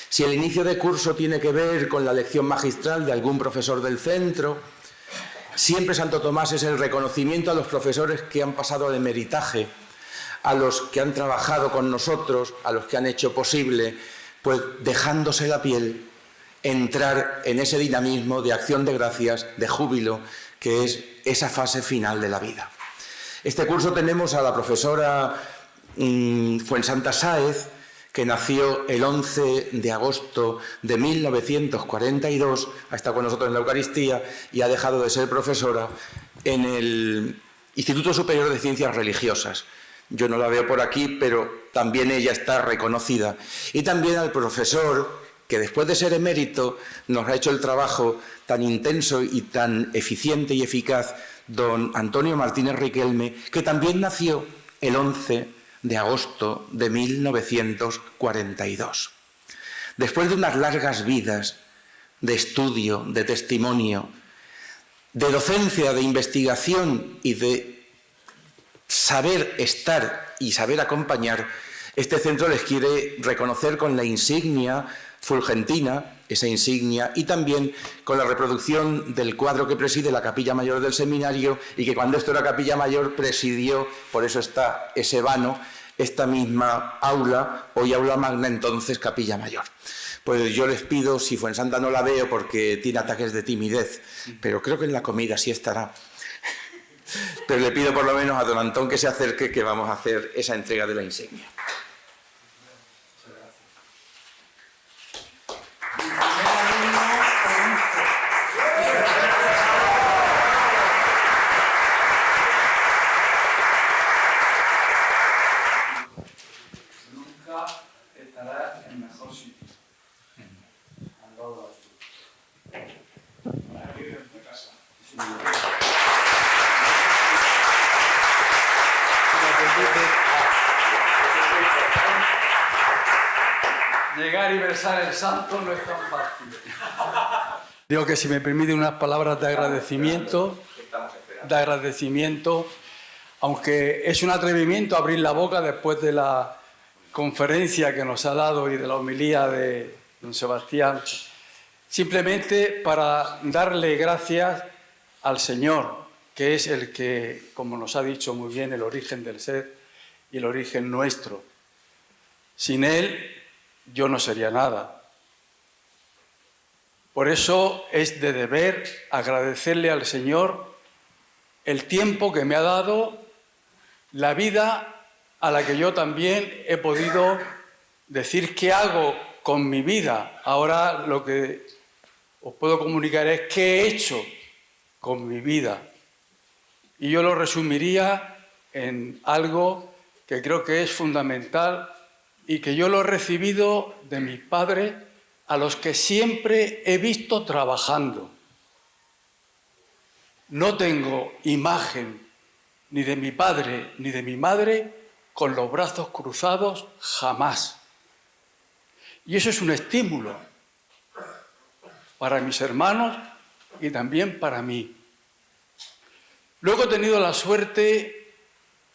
Si el inicio de curso tiene que ver con la lección magistral de algún profesor del centro, siempre Santo Tomás es el reconocimiento a los profesores que han pasado de meritaje, a los que han trabajado con nosotros, a los que han hecho posible, pues dejándose la piel, entrar en ese dinamismo de acción de gracias, de júbilo, que es esa fase final de la vida. Este curso tenemos a la profesora Fuensanta Sáez, que nació el 11 de agosto de 1942, ha estado con nosotros en la Eucaristía y ha dejado de ser profesora en el Instituto Superior de Ciencias Religiosas. Yo no la veo por aquí, pero también ella está reconocida. Y también al profesor, que después de ser emérito nos ha hecho el trabajo tan intenso y tan eficiente y eficaz, don Antonio Martínez Riquelme, que también nació el 11 de agosto de 1942. Después de unas largas vidas de estudio, de testimonio, de docencia, de investigación y de saber estar y saber acompañar, este centro les quiere reconocer con la insignia fulgentina, esa insignia, y también con la reproducción del cuadro que preside la Capilla Mayor del Seminario y que cuando esto era Capilla Mayor presidió, por eso está ese vano, esta misma aula, hoy aula magna, entonces Capilla Mayor. Pues yo les pido, si Fuensanta no la veo porque tiene ataques de timidez, pero creo que en la comida sí estará. Pero le pido por lo menos a don Antón que se acerque, que vamos a hacer esa entrega de la insignia. Nunca estará en mejor sitio. Al lado de aquí de casa. Llegar y besar el santo no es tan fácil. Digo que si me permite unas palabras de agradecimiento, aunque es un atrevimiento abrir la boca después de la conferencia que nos ha dado y de la homilía de don Sebastián, simplemente para darle gracias al Señor, que es el que, como nos ha dicho muy bien, el origen del ser y el origen nuestro. Sin Él yo no sería nada. Por eso es de deber agradecerle al Señor el tiempo que me ha dado, la vida a la que yo también he podido decir qué hago con mi vida. Ahora lo que os puedo comunicar es qué he hecho con mi vida. Y yo lo resumiría en algo que creo que es fundamental y que yo lo he recibido de mis padres, a los que siempre he visto trabajando. No tengo imagen ni de mi padre ni de mi madre con los brazos cruzados, jamás. Y eso es un estímulo para mis hermanos y también para mí. Luego he tenido la suerte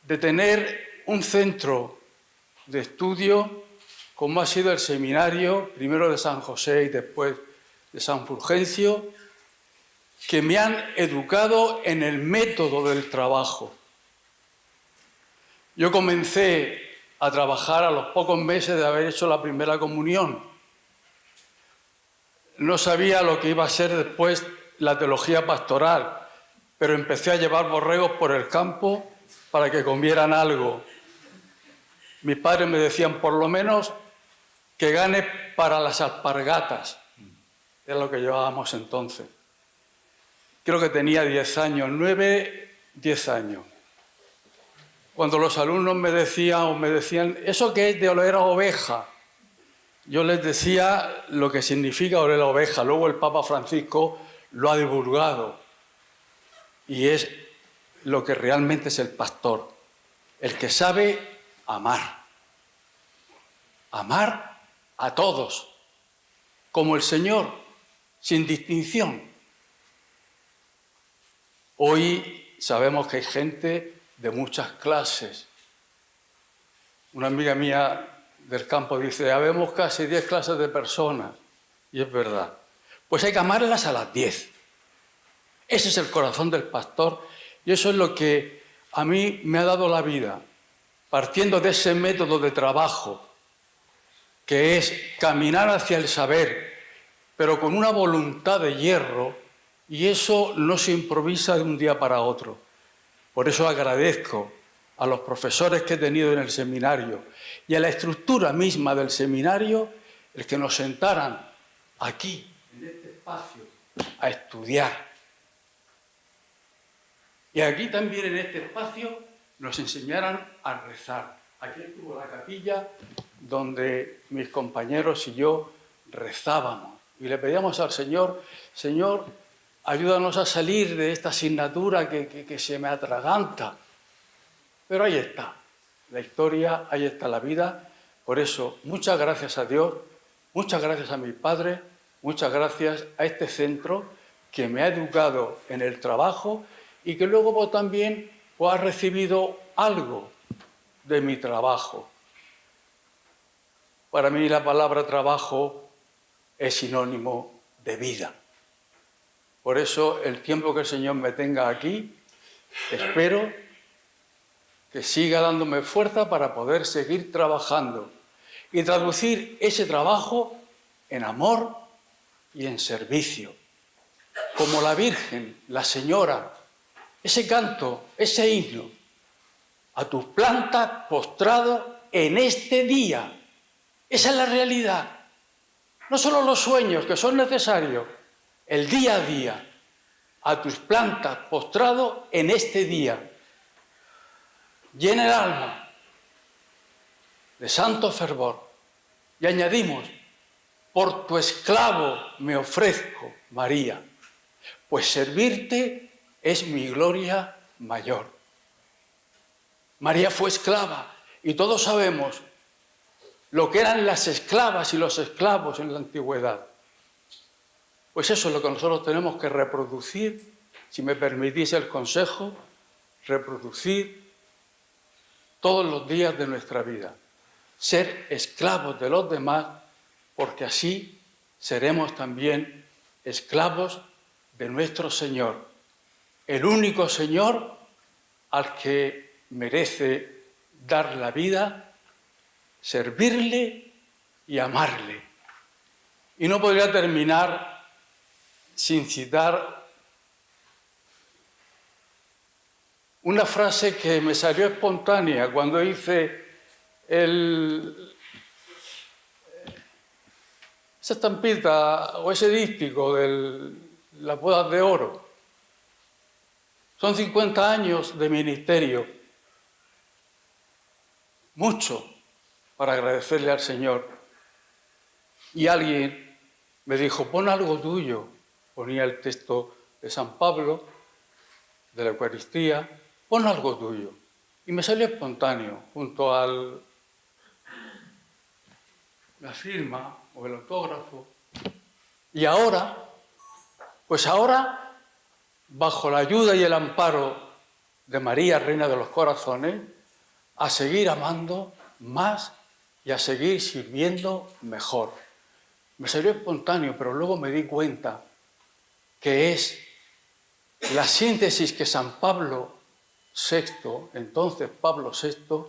de tener un centro de estudio como ha sido el seminario, primero de San José y después de San Fulgencio, que me han educado en el método del trabajo. Yo comencé a trabajar a los pocos meses de haber hecho la primera comunión. No sabía lo que iba a ser después la teología pastoral, pero empecé a llevar borregos por el campo para que comieran algo. Mis padres me decían, por lo menos, que gane para las alpargatas. Es lo que llevábamos entonces. Creo que tenía 10 años, 9, 10 años. Cuando los alumnos me decían, ¿eso qué es de oler a oveja? Yo les decía lo que significa oler a oveja. Luego el Papa Francisco lo ha divulgado. Y es lo que realmente es el pastor. El que sabe amar. Amar a todos. Como el Señor, sin distinción. Hoy sabemos que hay gente de muchas clases. Una amiga mía del campo dice, habemos casi 10 clases de personas. Y es verdad. Pues hay que amarlas a las 10. Ese es el corazón del pastor y eso es lo que a mí me ha dado la vida, partiendo de ese método de trabajo, que es caminar hacia el saber, pero con una voluntad de hierro, y eso no se improvisa de un día para otro. Por eso agradezco a los profesores que he tenido en el seminario y a la estructura misma del seminario el que nos sentaran aquí, en este espacio, a estudiar. Y aquí también en este espacio nos enseñaran a rezar. Aquí estuvo la capilla donde mis compañeros y yo rezábamos y le pedíamos al Señor, Señor, ayúdanos a salir de esta asignatura que se me atraganta. Pero ahí está la historia, ahí está la vida. Por eso, muchas gracias a Dios, muchas gracias a mi padre, muchas gracias a este centro que me ha educado en el trabajo y que luego vos también has recibido algo de mi trabajo. Para mí la palabra trabajo es sinónimo de vida. Por eso el tiempo que el Señor me tenga aquí, espero que siga dándome fuerza para poder seguir trabajando y traducir ese trabajo en amor y en servicio. Como la Virgen, la Señora, ese canto, ese himno, a tus plantas postrado en este día. Esa es la realidad. No solo los sueños, que son necesarios, el día a día. A tus plantas postrado en este día. Llena el alma de santo fervor. Y añadimos, por tu esclavo me ofrezco, María, pues servirte es mi gloria mayor. María fue esclava y todos sabemos lo que eran las esclavas y los esclavos en la antigüedad. Pues eso es lo que nosotros tenemos que reproducir, si me permitís el consejo, reproducir todos los días de nuestra vida. Ser esclavos de los demás, porque así seremos también esclavos de nuestro Señor, el único Señor al que merece dar la vida, servirle y amarle. Y no podría terminar sin citar una frase que me salió espontánea cuando hice esa estampita o ese díptico de las bodas de oro. Son 50 años de ministerio, mucho para agradecerle al Señor. Y alguien me dijo, pon algo tuyo. Ponía el texto de San Pablo, de la Eucaristía, pon algo tuyo. Y me salió espontáneo, junto a la firma o el autógrafo. Y ahora, pues ahora, bajo la ayuda y el amparo de María, Reina de los Corazones, a seguir amando más y a seguir sirviendo mejor. Me salió espontáneo, pero luego me di cuenta que es la síntesis que San Pablo VI, entonces Pablo VI,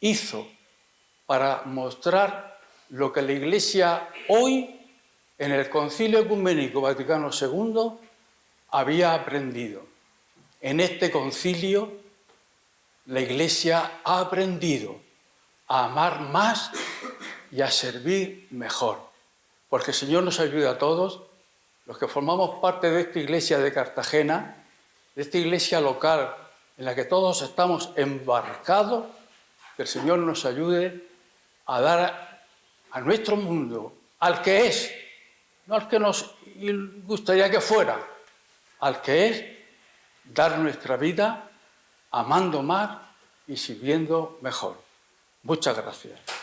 hizo para mostrar lo que la Iglesia hoy, en el Concilio Ecuménico Vaticano II, había aprendido. En este concilio, la Iglesia ha aprendido a amar más y a servir mejor. Porque el Señor nos ayude a todos, los que formamos parte de esta iglesia de Cartagena, de esta iglesia local en la que todos estamos embarcados, que el Señor nos ayude a dar a nuestro mundo, al que es, no al que nos gustaría que fuera, al que es, dar nuestra vida amando más y sirviendo mejor. Muchas gracias.